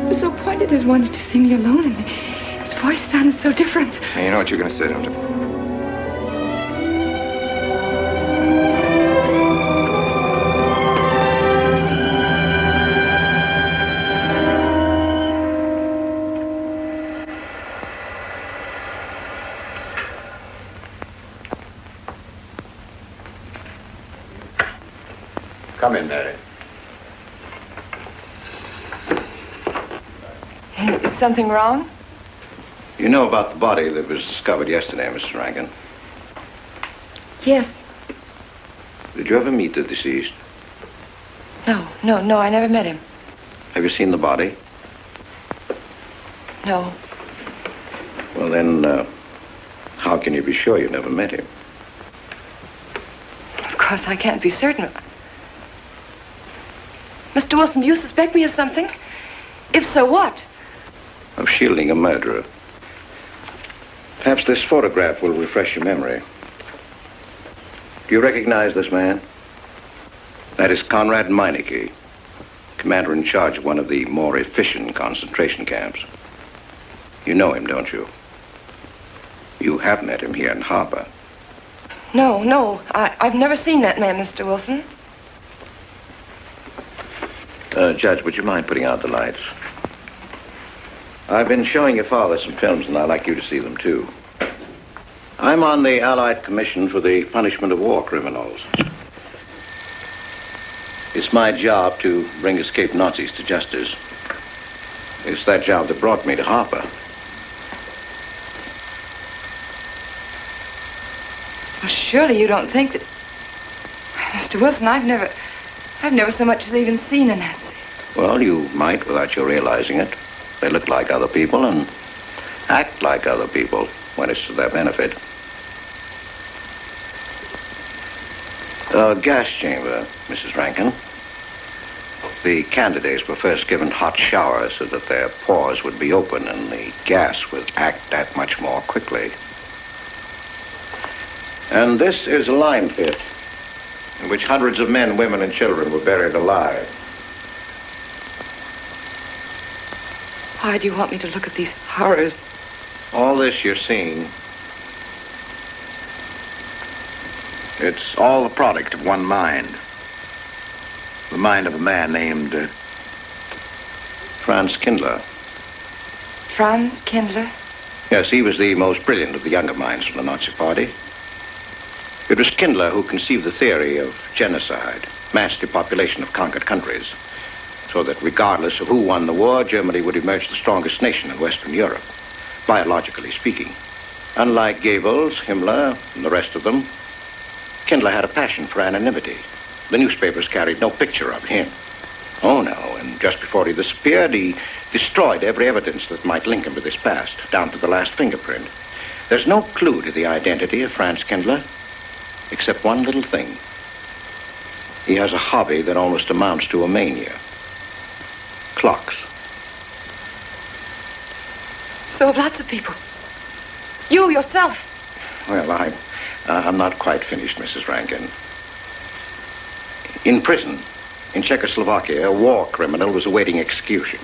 He was so pointed as wanted to see me alone, and his voice sounded so different. Now, you know what you're going to say, don't you? Come in, Mary. Is something wrong? You know about the body that was discovered yesterday, Mr. Rankin? Yes. Did you ever meet the deceased? No, I never met him. Have you seen the body? No. Well, then, how can you be sure you never met him? Of course, I can't be certain. Mr. Wilson, do you suspect me of something? If so, what? Of shielding a murderer. Perhaps this photograph will refresh your memory. Do you recognize this man? That is Conrad Meineke, commander in charge of one of the more efficient concentration camps. You know him, don't you? You have met him here in Harbor. No. I've never seen that man, Mr. Wilson. Judge, would you mind putting out the lights? I've been showing your father some films, and I'd like you to see them, too. I'm on the Allied Commission for the Punishment of War Criminals. It's my job to bring escaped Nazis to justice. It's that job that brought me to Harper. Well, surely you don't think that... Mr. Wilson, I've never so much as even seen a Nazi. Well, you might without you realizing it. They look like other people and act like other people when it's to their benefit. A gas chamber, Mrs. Rankin. The candidates were first given hot showers so that their pores would be open and the gas would act that much more quickly. And this is a lime pit in which hundreds of men, women, and children were buried alive. Why do you want me to look at these horrors? All this you're seeing, it's all the product of one mind. The mind of a man named Franz Kindler. Franz Kindler? Yes, he was the most brilliant of the younger minds from the Nazi Party. It was Kindler who conceived the theory of genocide, mass depopulation of conquered countries, so that regardless of who won the war, Germany would emerge the strongest nation in Western Europe, biologically speaking. Unlike Goebbels, Himmler, and the rest of them, Kindler had a passion for anonymity. The newspapers carried no picture of him. Oh, no, and just before he disappeared, he destroyed every evidence that might link him to this past, down to the last fingerprint. There's no clue to the identity of Franz Kindler, except one little thing. He has a hobby that almost amounts to a mania. Clocks. So have lots of people. You yourself. Well, I'm not quite finished, Mrs. Rankin. In prison, in Czechoslovakia, a war criminal was awaiting execution.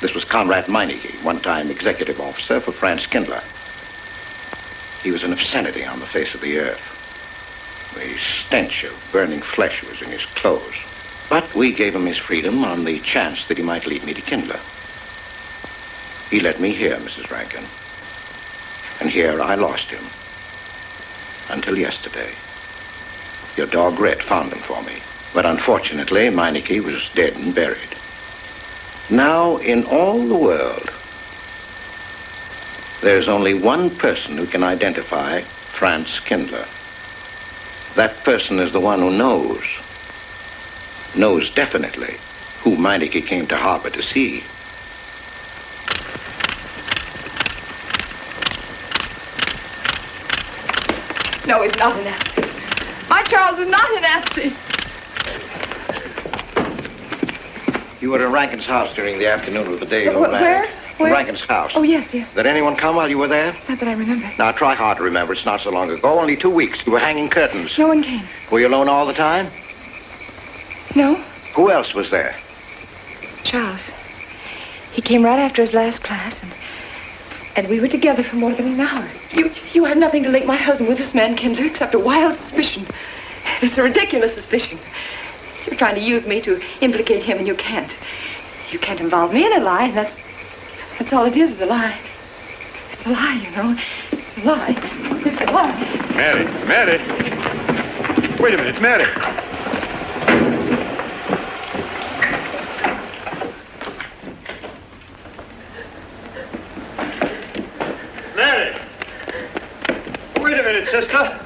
This was Conrad Meineke, one-time executive officer for Franz Kindler. He was an obscenity on the face of the earth. The stench of burning flesh was in his clothes. But we gave him his freedom on the chance that he might lead me to Kindler. He led me here, Mrs. Rankin. And here I lost him. Until yesterday. Your dog Red found him for me. But unfortunately, Meineke was dead and buried. Now, in all the world, there's only one person who can identify Franz Kindler. That person is the one who knows definitely who Meineke came to Harper to see. No, he's not a Nazi. My Charles is not a Nazi. You were in Rankin's house during the afternoon of the day you were married. Where? In Rankin's house. Oh, yes. Did anyone come while you were there? Not that I remember. Now, try hard to remember. It's not so long ago. Only 2 weeks. You were hanging curtains. No one came. Were you alone all the time? No. Who else was there? Charles. He came right after his last class, and we were together for more than an hour. You had nothing to link my husband with this man, Kindler, except a wild suspicion. It's a ridiculous suspicion. You're trying to use me to implicate him, and you can't. You can't involve me in a lie, and that's all it is a lie. It's a lie, you know. It's a lie. It's a lie. Mary. Wait a minute, Mary. Mary! Wait a minute, sister.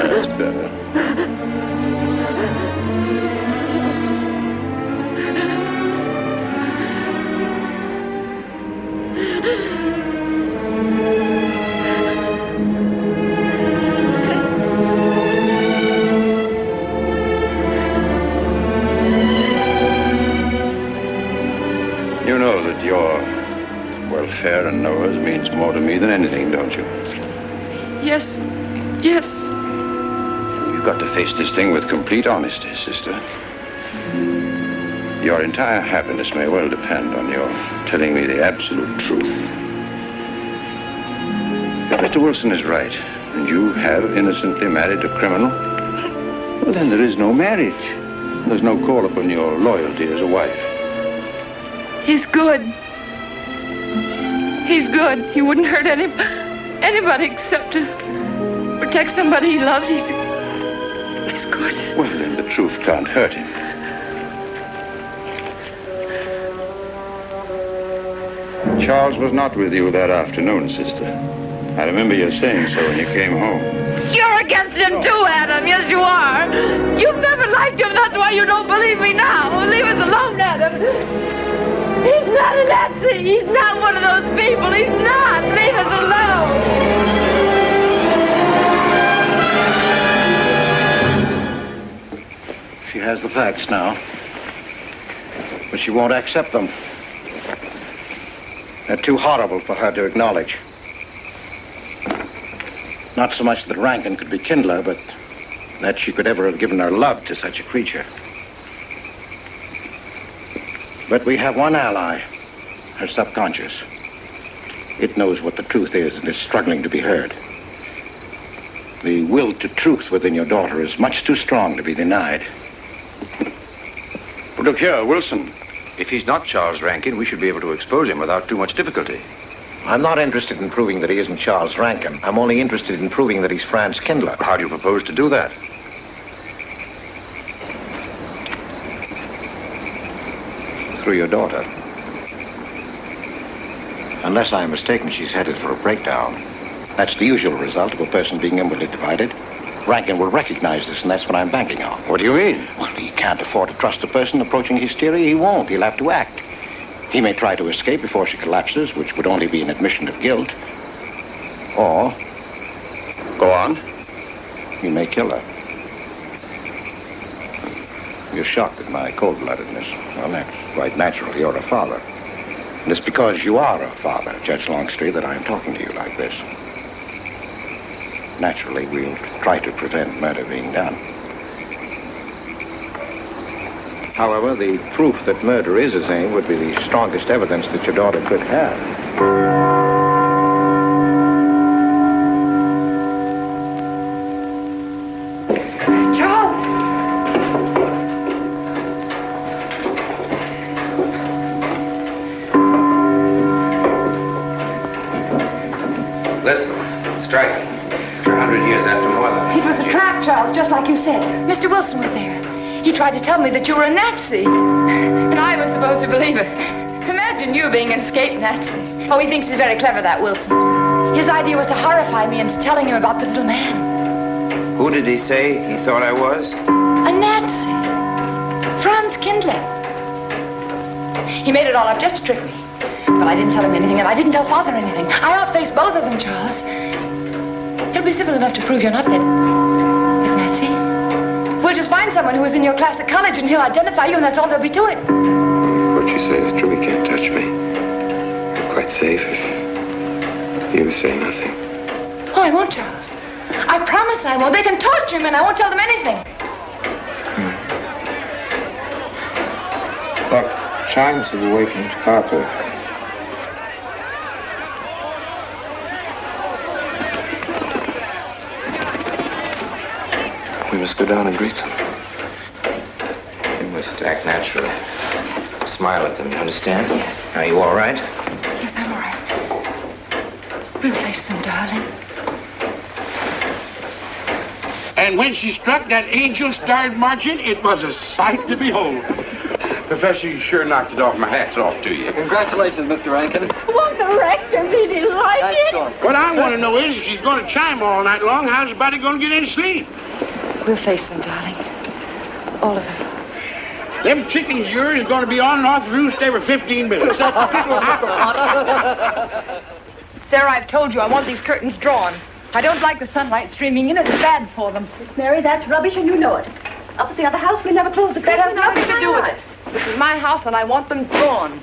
That's better. know that your welfare and Noah's means more to me than anything, don't you? Yes. Yes. You've got to face this thing with complete honesty, sister. Your entire happiness may well depend on your telling me the absolute truth. If Mr. Wilson is right, and you have innocently married a criminal, well, then there is no marriage. There's no call upon your loyalty as a wife. He's good. He's good. He wouldn't hurt anybody except to protect somebody he loved. He's good. Well, then the truth can't hurt him. Charles was not with you that afternoon, sister. I remember you saying so when you came home. You're against him too, Adam. Yes, you are. You've never liked him. That's why you don't believe me now. Leave us alone, Adam. He's not a Nazi. He's not one of those people. He's not. Leave us alone. She has the facts now, but she won't accept them. They're too horrible for her to acknowledge. Not so much that Rankin could be Kindler, but that she could ever have given her love to such a creature. But we have one ally, her subconscious. It knows what the truth is and is struggling to be heard. The will to truth within your daughter is much too strong to be denied. But look here, Wilson. If he's not Charles Rankin, we should be able to expose him without too much difficulty. I'm not interested in proving that he isn't Charles Rankin. I'm only interested in proving that he's Franz Kindler. How do you propose to do that? Through your daughter. Unless I'm mistaken, she's headed for a breakdown. That's the usual result of a person being inwardly divided. Rankin will recognize this, and that's what I'm banking on. What do you mean? Well, he can't afford to trust a person approaching hysteria. He won't. He'll have to act. He may try to escape before she collapses, which would only be an admission of guilt. Or... Go on. He may kill her. You're shocked at my cold-bloodedness. Well, that's quite natural. You're a father. And it's because you are a father, Judge Longstreet, that I'm talking to you like this. Naturally, we'll try to prevent murder being done. However, the proof that murder is his aim would be the strongest evidence that your daughter could have. Charles! Listen, strike. For 100 years after more than... It was a trap, Charles, just like you said. Mr. Wilson was there. He tried to tell me that you were a Nazi. And I was supposed to believe it. Imagine you being an escaped Nazi. Oh, he thinks he's very clever, that Wilson. His idea was to horrify me into telling him about the little man. Who did he say he thought I was? A Nazi. Franz Kindler. He made it all up just to trick me. But I didn't tell him anything, and I didn't tell Father anything. I outfaced both of them, Charles. It'll be simple enough to prove you're not that Nazi. We'll just find someone who was in your class at college, and he'll identify you, and that's all there'll be to it. What you say is true. He can't touch me. I'm quite safe if you say nothing. Oh, I won't, Charles. I promise I won't. They can torture him, and I won't tell them anything. Look, chimes have awakened Harper. We must go down and greet them. You must act naturally. Yes. Smile at them, you understand? Yes. Are you all right? Yes, I'm all right. We'll face them, darling. And when she struck that angel starred marching, it was a sight to behold. Professor, you sure knocked it off. My hat's off to you. Congratulations, Mr. Rankin. Won't the rector really like it? What I want to know is, if she's going to chime all night long, how's the body going to get any sleep? We'll face them, darling. All of them. Them chickens of yours are going to be on and off the roost every 15 minutes. That's a good one, Mr. Potter. Sarah, I've told you I want these curtains drawn. I don't like the sunlight streaming in. It's bad for them. Miss Mary, that's rubbish and you know it. Up at the other house, we never closed the curtains. That has nothing to do with it. This is my house and I want them drawn.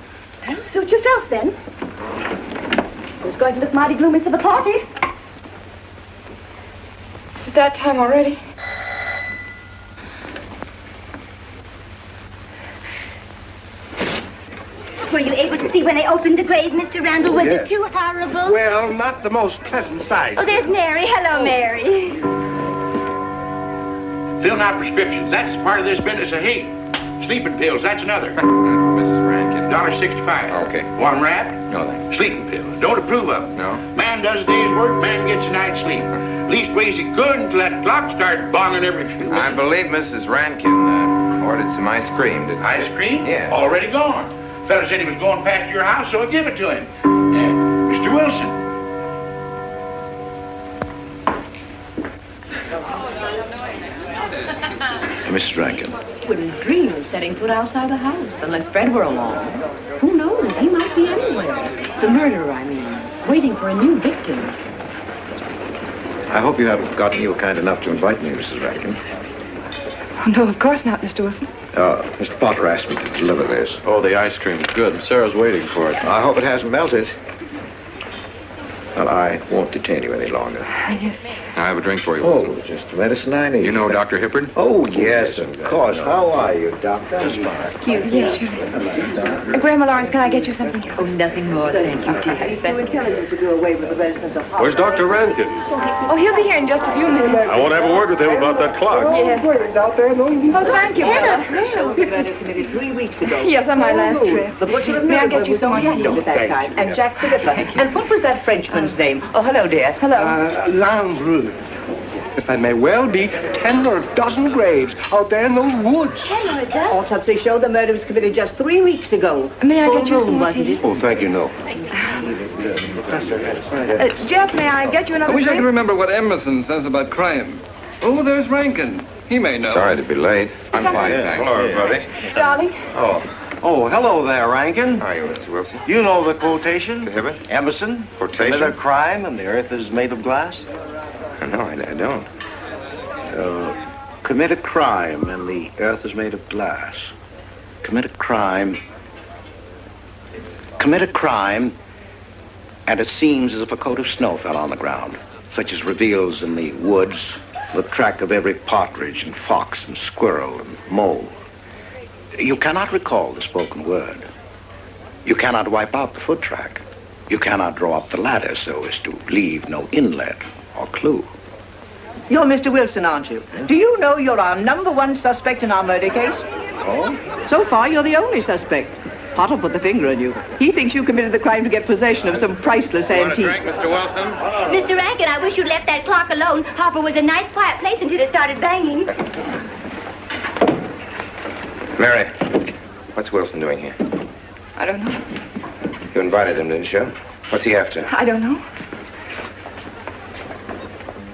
Well, suit yourself, then. It's going to look mighty gloomy for the party. Is it that time already? Were you able to see when they opened the grave, Mr. Randall? Was Yes. it too horrible? Well, not the most pleasant sight. Oh, there's Mary. Hello, Mary. Filling out prescriptions, that's part of this business of hate. Sleeping pills, that's another. Mrs. Rankin. $1.65. Okay. Want 'em wrapped? No, thanks. Sleeping pills. Don't approve of 'em. No. Man does a day's work, man gets a night's sleep. Leastways he could until that clock starts bonging every few minutes. I believe Mrs. Rankin ordered some ice cream. Didn't Ice she? cream? Yeah. Already gone. Fella said he was going past your house, so I give it to him. Mr. Wilson. Mrs. Rankin. Wouldn't dream of setting foot outside the house unless Fred were along. Who knows? He might be anywhere. The murderer, I mean, waiting for a new victim. I hope you haven't forgotten you were kind enough to invite me, Mrs. Rankin. Oh, no, of course not, Mr. Wilson. Mr. Potter asked me to deliver this. Oh, the ice cream's good. Sarah's waiting for it. I hope it hasn't melted. Well, I won't detain you any longer. Yes. I have a drink for you. Oh, just the medicine I need. You know Dr. Hippard? Oh, yes, of course. How are you, Doctor? Excuse me. Yes, sure. Grandma Lawrence, can I get you something else? Oh, nothing more, thank you, dear. He's too intelligent to do away with the residents of Where's Dr. Rankin? Oh, he'll be here in just a few minutes. I want to have a word with him about that clock. Yes. Oh, thank you, Bella. Committed 3 weeks ago. Yes, on my last trip. The butcher of May I get Millville you was some on hand tea? at that time. And Jack Philippa. And what was that Frenchman's name? Oh, hello, dear. Hello. Lambrou. Yes, that may well be 10 or a dozen graves out there in those woods. 10 or a dozen? Autopsy showed the murder was committed just 3 weeks ago. May I Full get you some moon, more wasn't tea? it? Oh, thank you, no. Jeff, may I get you another I wish I drink? could remember what Emerson says about crime. Oh, there's Rankin. He may know. Sorry to be late. I'm fine, thanks. Hello, everybody. Darling. Oh, hello there, Rankin. How are you, Mr. Wilson? You know the quotation? To Hibbert? Emerson. Quotation? Commit a crime and the earth is made of glass. No, I don't. Commit a crime and the earth is made of glass. Commit a crime. Commit a crime and it seems as if a coat of snow fell on the ground, such as reveals in the woods the track of every partridge and fox and squirrel and mole. You cannot recall the spoken word. You cannot wipe out the foot track. You cannot draw up the ladder so as to leave no inlet or clue. You're Mr. Wilson, aren't you? Do you know you're our #1 suspect in our murder case? Oh? So far, you're the only suspect. Potter put the finger on you. He thinks you committed the crime to get possession of some priceless antique. Mr. Wilson? Mr. Rankin, I wish you'd left that clock alone. Harper was a nice, quiet place until it started banging. Mary, what's Wilson doing here? I don't know. You invited him, didn't you? What's he after? I don't know.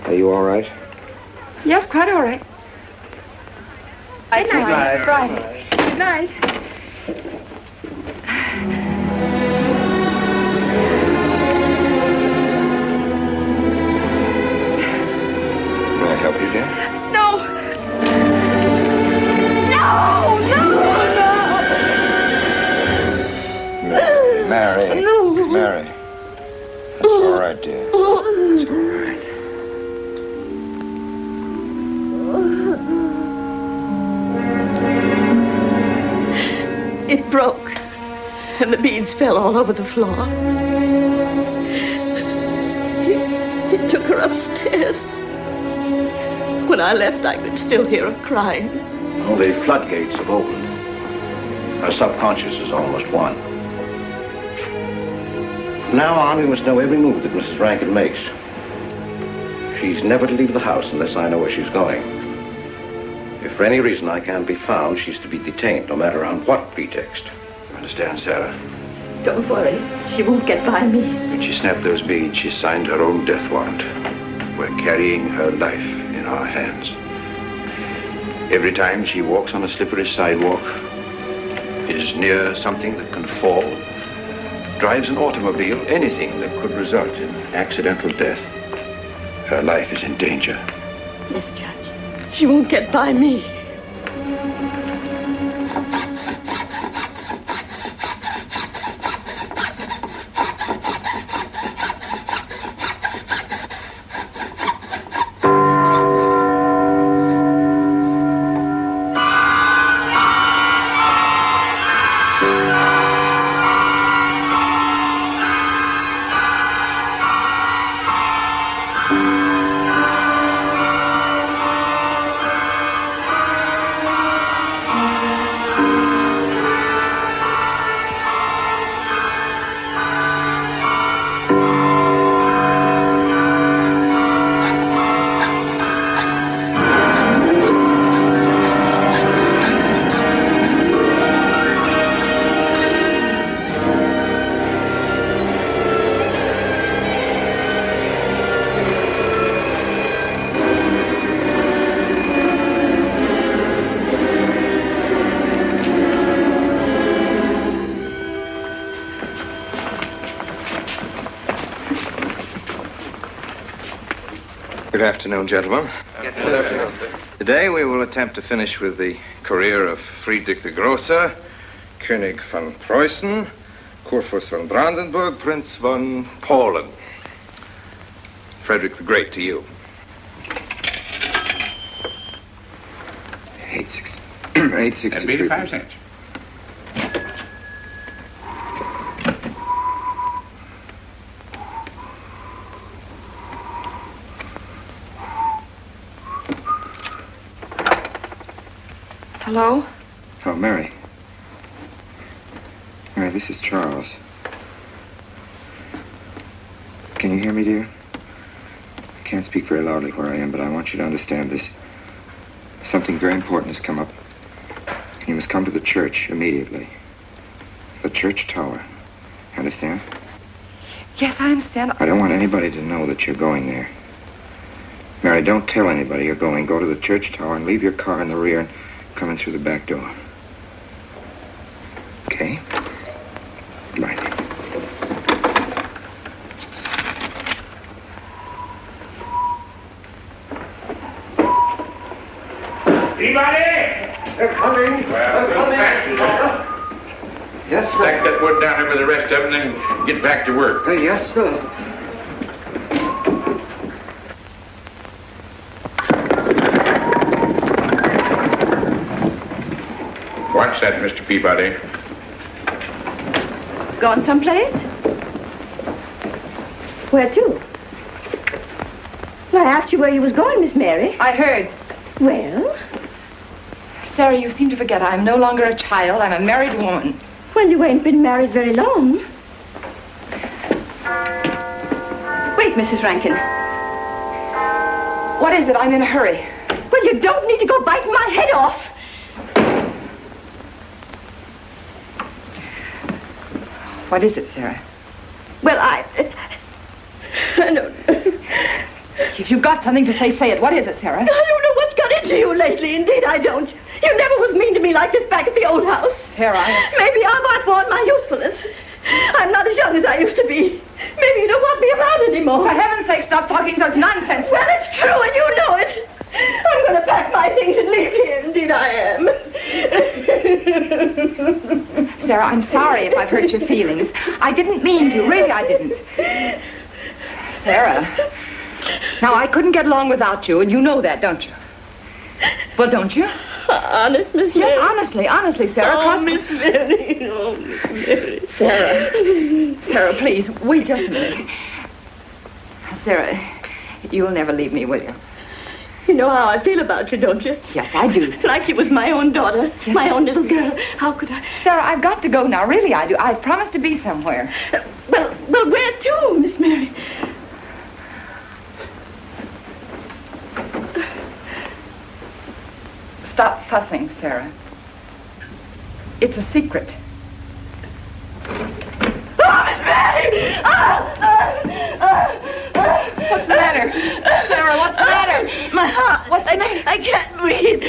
Are you all right? Yes, quite all right. Good night. Friday. Good night. May I help you, dear? No! No! No! Mary. No. Mary. That's all right, dear. It's all right. It broke, and the beads fell all over the floor. He took her upstairs. When I left, I could still hear her crying. Well, the floodgates have opened. Her subconscious is almost won. From now on, we must know every move that Mrs. Rankin makes. She's never to leave the house unless I know where she's going. If for any reason I can't be found, she's to be detained, no matter on what pretext. Understand, Sarah? Don't worry, she won't get by me. When she snapped those beads, she signed her own death warrant. We're carrying her life in our hands. Every time she walks on a slippery sidewalk, is near something that can fall, drives an automobile, anything that could result in accidental death, her life is in danger. Yes, Judge. She won't get by me. May I help you, dear? No. Mr. Rankin, I wish you'd left that clock alone. Harper was a nice, quiet place until it started banging. Well, Good afternoon, gentlemen. Good afternoon. Today we will attempt to finish with the career of Friedrich the Großer, König von Preußen, Kurfürst von Brandenburg, Prince von Poland. Frederick the Great to you. 860. That'd be 85 cents. Hello? Oh, Mary. Mary, this is Charles. Can you hear me, dear? I can't speak very loudly where I am, but I want you to understand this. Something very important has come up. You must come to the church immediately. The church tower. Understand? Yes, I understand. I don't want anybody to know that you're going there. Mary, don't tell anybody you're going. Go to the church tower and leave your car in the rear and come in through the back door. Okay? Right. Anybody? They're coming. Well, They're coming. Yes, sir. Stack that wood down there with the rest of them and then get back to work. Yes, sir. What's that, Mr. Peabody? Gone someplace? Where to? Well, I asked you where you was going, Miss Mary. I heard. Well? Sarah, you seem to forget I'm no longer a child. I'm a married woman. Well, you ain't been married very long. Wait, Mrs. Rankin. What is it? I'm in a hurry. Well, you don't need to go biting my head off. What is it, Sarah? Well, I don't know. If you've got something to say, say it. What is it, Sarah? I don't know what's got into you lately. Indeed, I don't. You never was mean to me like this back at the old house. Sarah, Maybe I've outworn my usefulness. I'm not as young as I used to be. Maybe you don't want me around anymore. For heaven's sake, stop talking such nonsense. Well, it's true, and you know it. I'm going to pack my things and leave here. Indeed, I am. Sarah, I'm sorry if I've hurt your feelings. I didn't mean to. Really, I didn't. Sarah. Now, I couldn't get along without you, and you know that, don't you? Well, don't you? Honest, Miss Mary? Yes, honestly, Sarah. Oh, Miss Mary. Oh, Miss Mary. Sarah, please, wait just a minute. Sarah, you'll never leave me, will you? You know how I feel about you, don't you? Yes, I do. It's like you was my own daughter, my own little girl. How could I? Sarah, I've got to go now. Really, I do. I've promised to be somewhere. Well, where to, Miss Mary? Stop fussing, Sarah. It's a secret. Oh, Miss Mary! What's the matter? Sarah, what's the matter? My heart. What's the matter? I can't breathe.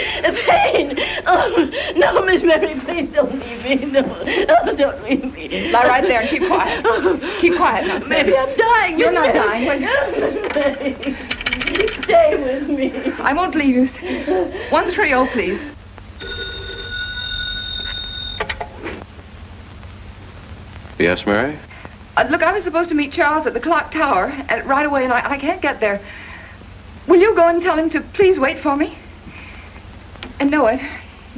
Pain. Oh, no, Miss Mary, please don't leave me. No, don't leave me. Lie right there and keep quiet. Keep quiet now, Sarah. Maybe I'm dying. You're Miss not Mary. dying. Stay with me. I won't leave you. 130, please. Yes, Mary? Look, I was supposed to meet Charles at the clock tower right away, and I can't get there. Will you go and tell him to please wait for me? And no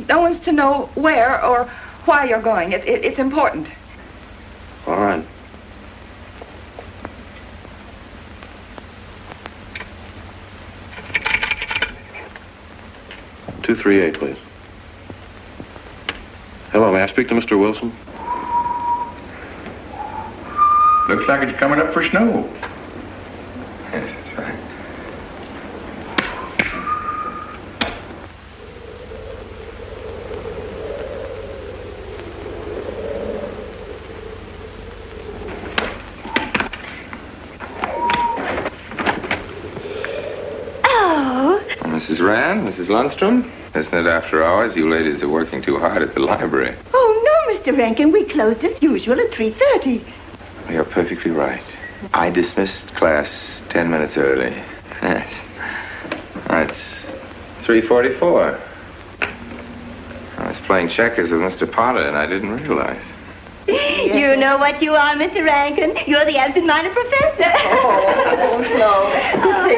one's to know where or why you're going. It's important. All right. "238, please. Hello, may I speak to Mr. Wilson? Looks like it's coming up for snow. Yes, that's right. Oh. Mrs. Rand, Mrs. Lundstrom, isn't it after hours? You ladies are working too hard at the library. Oh, no, Mr. Rankin. We closed as usual at 3:30. You're perfectly right. I dismissed class 10 minutes early. Yes. It's 3:44. I was playing checkers with Mr. Potter, and I didn't realize. You know what you are, Mr. Rankin. You're the absent-minded professor. Oh, Flo. Oh,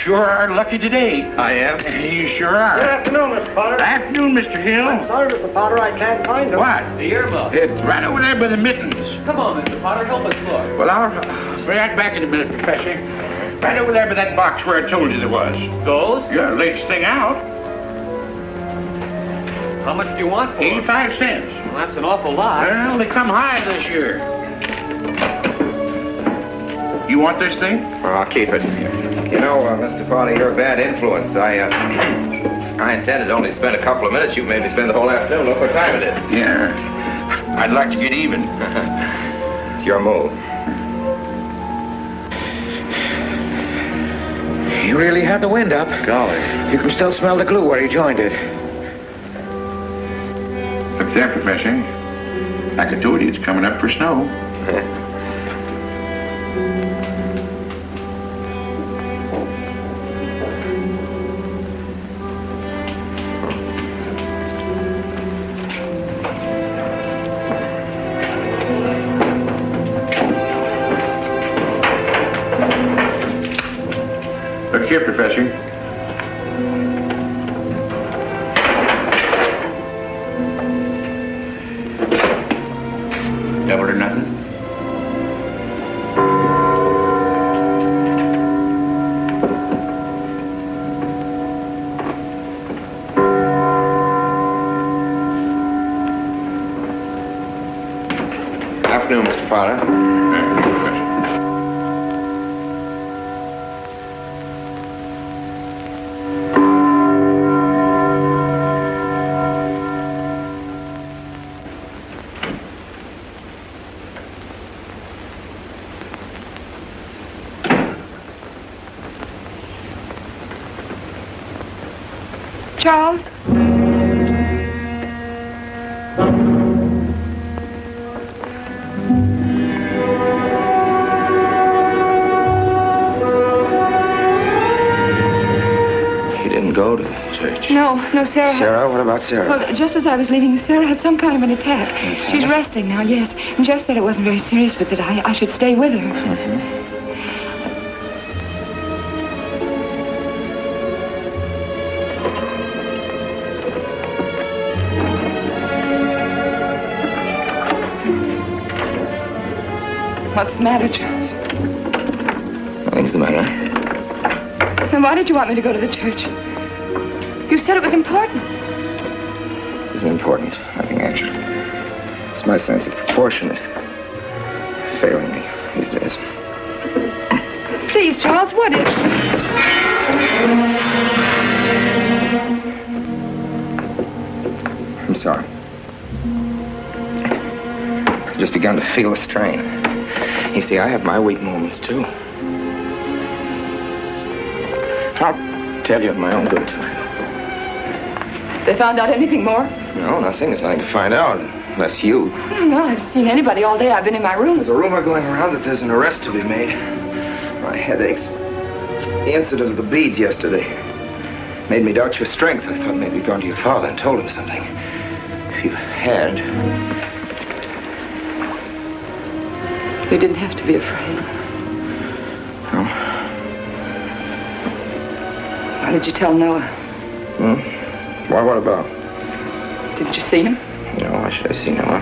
Sure are lucky today. I am. You sure are. Good afternoon, Mr. Potter. Afternoon, Mr. Hill. I'm sorry, Mr. Potter, I can't find him. What? The yearbook. Right over there by the mittens. Come on, Mr. Potter, help us look. Well, I'll be right back in a minute, Professor. Right over there by that box where I told you there was. Those? Yeah, latest thing out. How much do you want for 85 cents. Well, that's an awful lot. Well, they come high this year. You want this thing? Well, I'll keep it. You know, Mr. Potter, you're a bad influence. I intended only to spend a couple of minutes. You made me spend the whole afternoon. Look what time it is. Yeah. I'd like to get even. It's your move. He really had the wind up. Golly. You can still smell the glue where he joined it. Look there, Professor. Like I told you, it's coming up for snow. Look here, Professor. Double or nothing? Afternoon, Mr. Potter. Charles? He didn't go to the church. No, Sarah. Sarah? What about Sarah? Well, just as I was leaving, Sarah had some kind of an attack. She's resting now, yes. And Jeff said it wasn't very serious, but that I should stay with her. Mm-hmm. What's the matter, Charles? Nothing's the matter. Then why did you want me to go to the church? You said it was important. Isn't important. Nothing actually. It's my sense of proportion is failing me these days. Please, Charles, what is it? I'm sorry. I've just begun to feel the strain. You see, I have my weak moments, too. I'll tell you in my own good time. They found out anything more? No, nothing. There's nothing to find out, unless you. No, I haven't seen anybody all day. I've been in my room. There's a rumor going around that there's an arrest to be made. My headaches. The incident of the beads yesterday made me doubt your strength. I thought maybe you'd gone to your father and told him something. If you had... You didn't have to be afraid. No. Why did you tell Noah? Why, what about? Didn't you see him? No, why should I see Noah?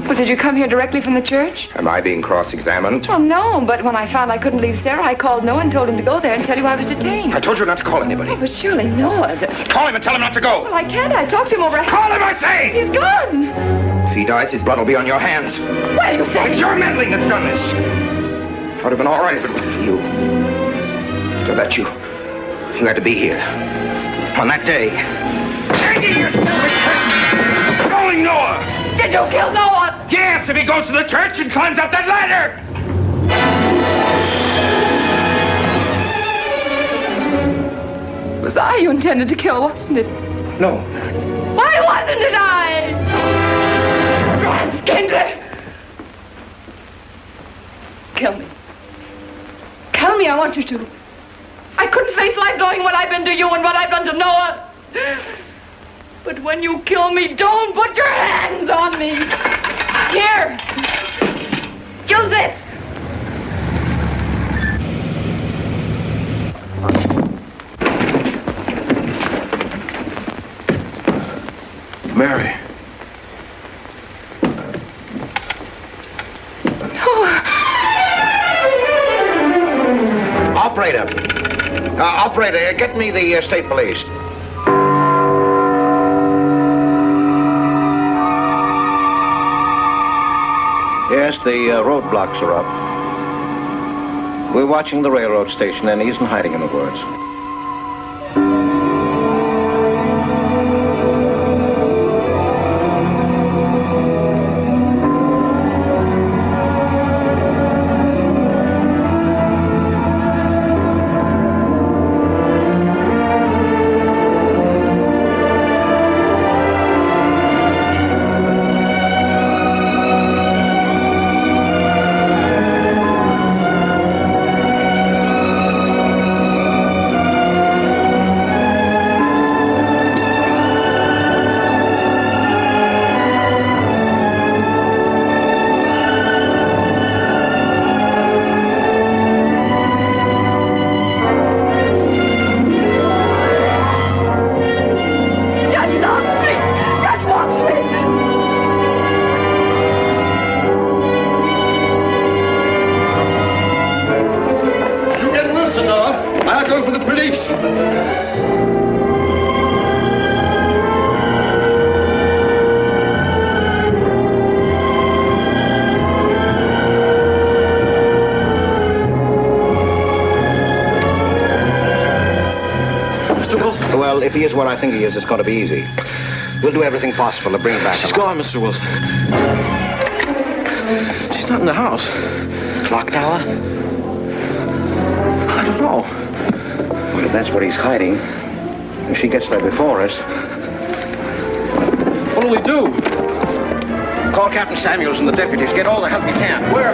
Well, did you come here directly from the church? Am I being cross-examined? Well, no, but when I found I couldn't leave Sarah, I called Noah and told him to go there and tell you I was detained. I told you not to call anybody. Oh, but surely Noah... Call him and tell him not to go. Well, I can't. I talked to him over... Call him, I say! He's gone. If he dies, his blood will be on your hands. What are you saying? It's your meddling that's done this. I would have been all right if it wasn't for you. So that you had to be here. On that day. Hanging your stupid calling Noah! Did you kill Noah? Yes, if he goes to the church and climbs up that ladder! It was I you intended to kill, wasn't it? No. Why wasn't it I? Franz Kindler! Kill me. Kill me, I want you to. I couldn't face life knowing what I've been to you and what I've done to Noah. But when you kill me, don't put your hands on me. Here. Use this. Mary. Operator, get me the state police. Yes, the roadblocks are up. We're watching the railroad station, and he isn't hiding in the woods. Well, if he is what I think he is, it's going to be easy. We'll do everything possible to bring him back. She's gone, Mr. Wilson. She's not in the house. Clock tower? I don't know. Well, if that's what he's hiding, if she gets there before us... What do we do? Call Captain Samuels and the deputies. Get all the help you can. Where?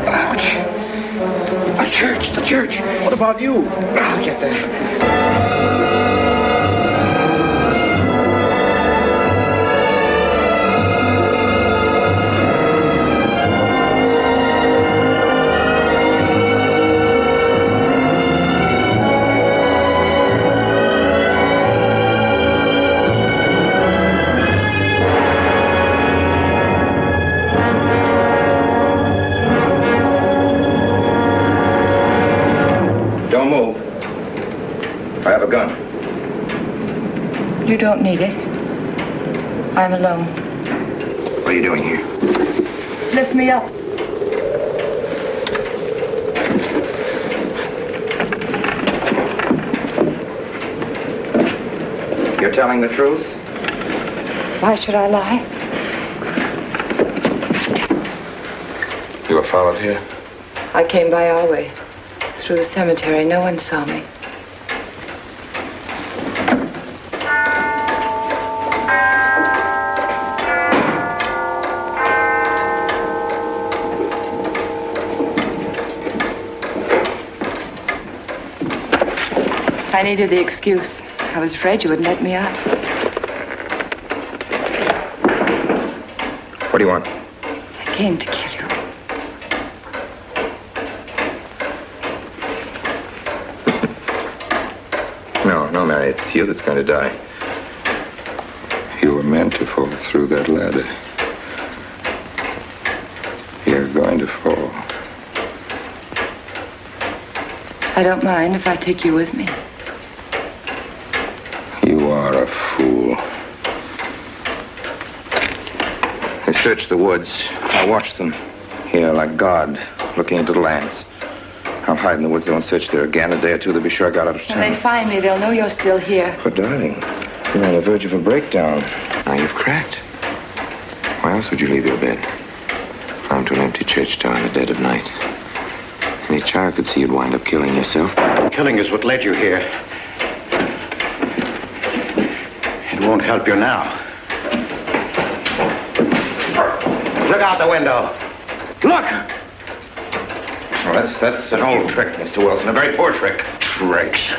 Ouch. The church. What about you? I'll get there. You don't need it. I'm alone. What are you doing here? Lift me up. You're telling the truth? Why should I lie? You were followed here? I came by our way. Through the cemetery. No one saw me. I needed the excuse. I was afraid you wouldn't let me out. What do you want? I came to kill you. No, Mary, it's you that's going to die. You were meant to fall through that ladder. You're going to fall. I don't mind if I take you with me. You are a fool. I searched the woods. I watched them. Here, like God, looking into the lands. I'll hide in the woods, though, and search there again. A day or two, they'll be sure I got out of When they town. find me, they'll know you're still here. But, darling, you're on the verge of a breakdown. Now you've cracked. Why else would you leave your bed? Climb to an empty church door in the dead of night. Any child could see you'd wind up killing yourself. Killing is what led you here. It won't help you now. Look out the window. Look! Well, that's an old trick, Mr. Wilson. A very poor trick. Tricks.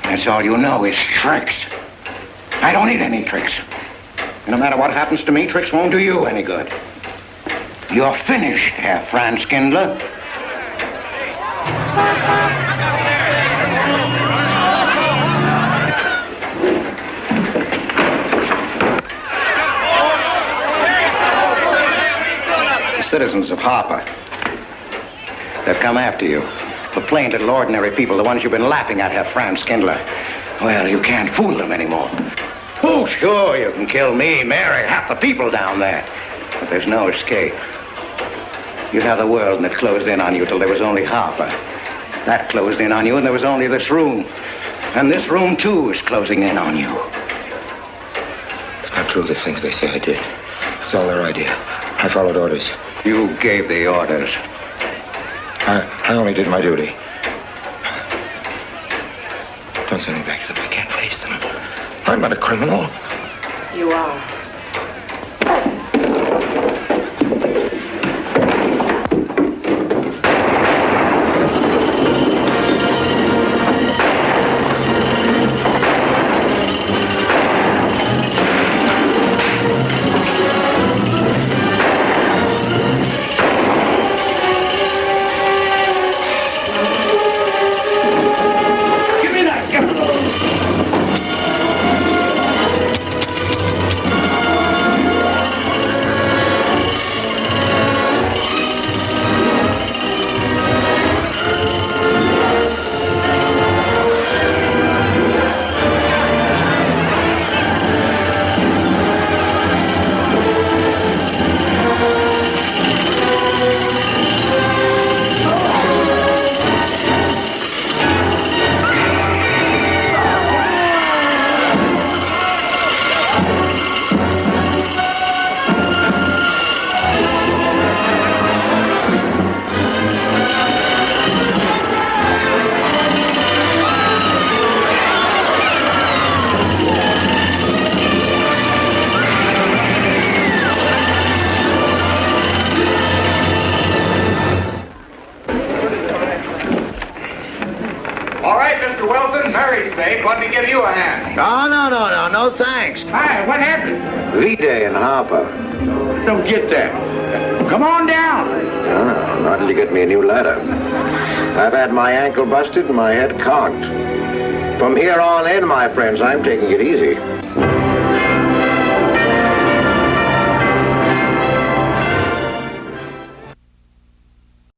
That's all you know is tricks. I don't need any tricks. And no matter what happens to me, tricks won't do you any good. You're finished, Herr Franz Kindler. The citizens of Harper. They've come after you. The plain little ordinary people, the ones you've been laughing at, Herr Franz Kindler. Well, you can't fool them anymore. Oh, sure, you can kill me, Mary, half the people down there. But there's no escape. You have the world, and it closed in on you till there was only Harper. That closed in on you, and there was only this room. And this room, too, is closing in on you. It's not true, the things they say I did. It's all their idea. I followed orders. You gave the orders. I only did my duty. Don't send me back to them. I can't face them. I'm not a criminal. You are. Let me give you a hand. No, thanks. Hi, what happened? V-Day in Harper. Don't get that. Come on down. Oh, not till you get me a new ladder. I've had my ankle busted and my head conked. From here on in, my friends, I'm taking it easy.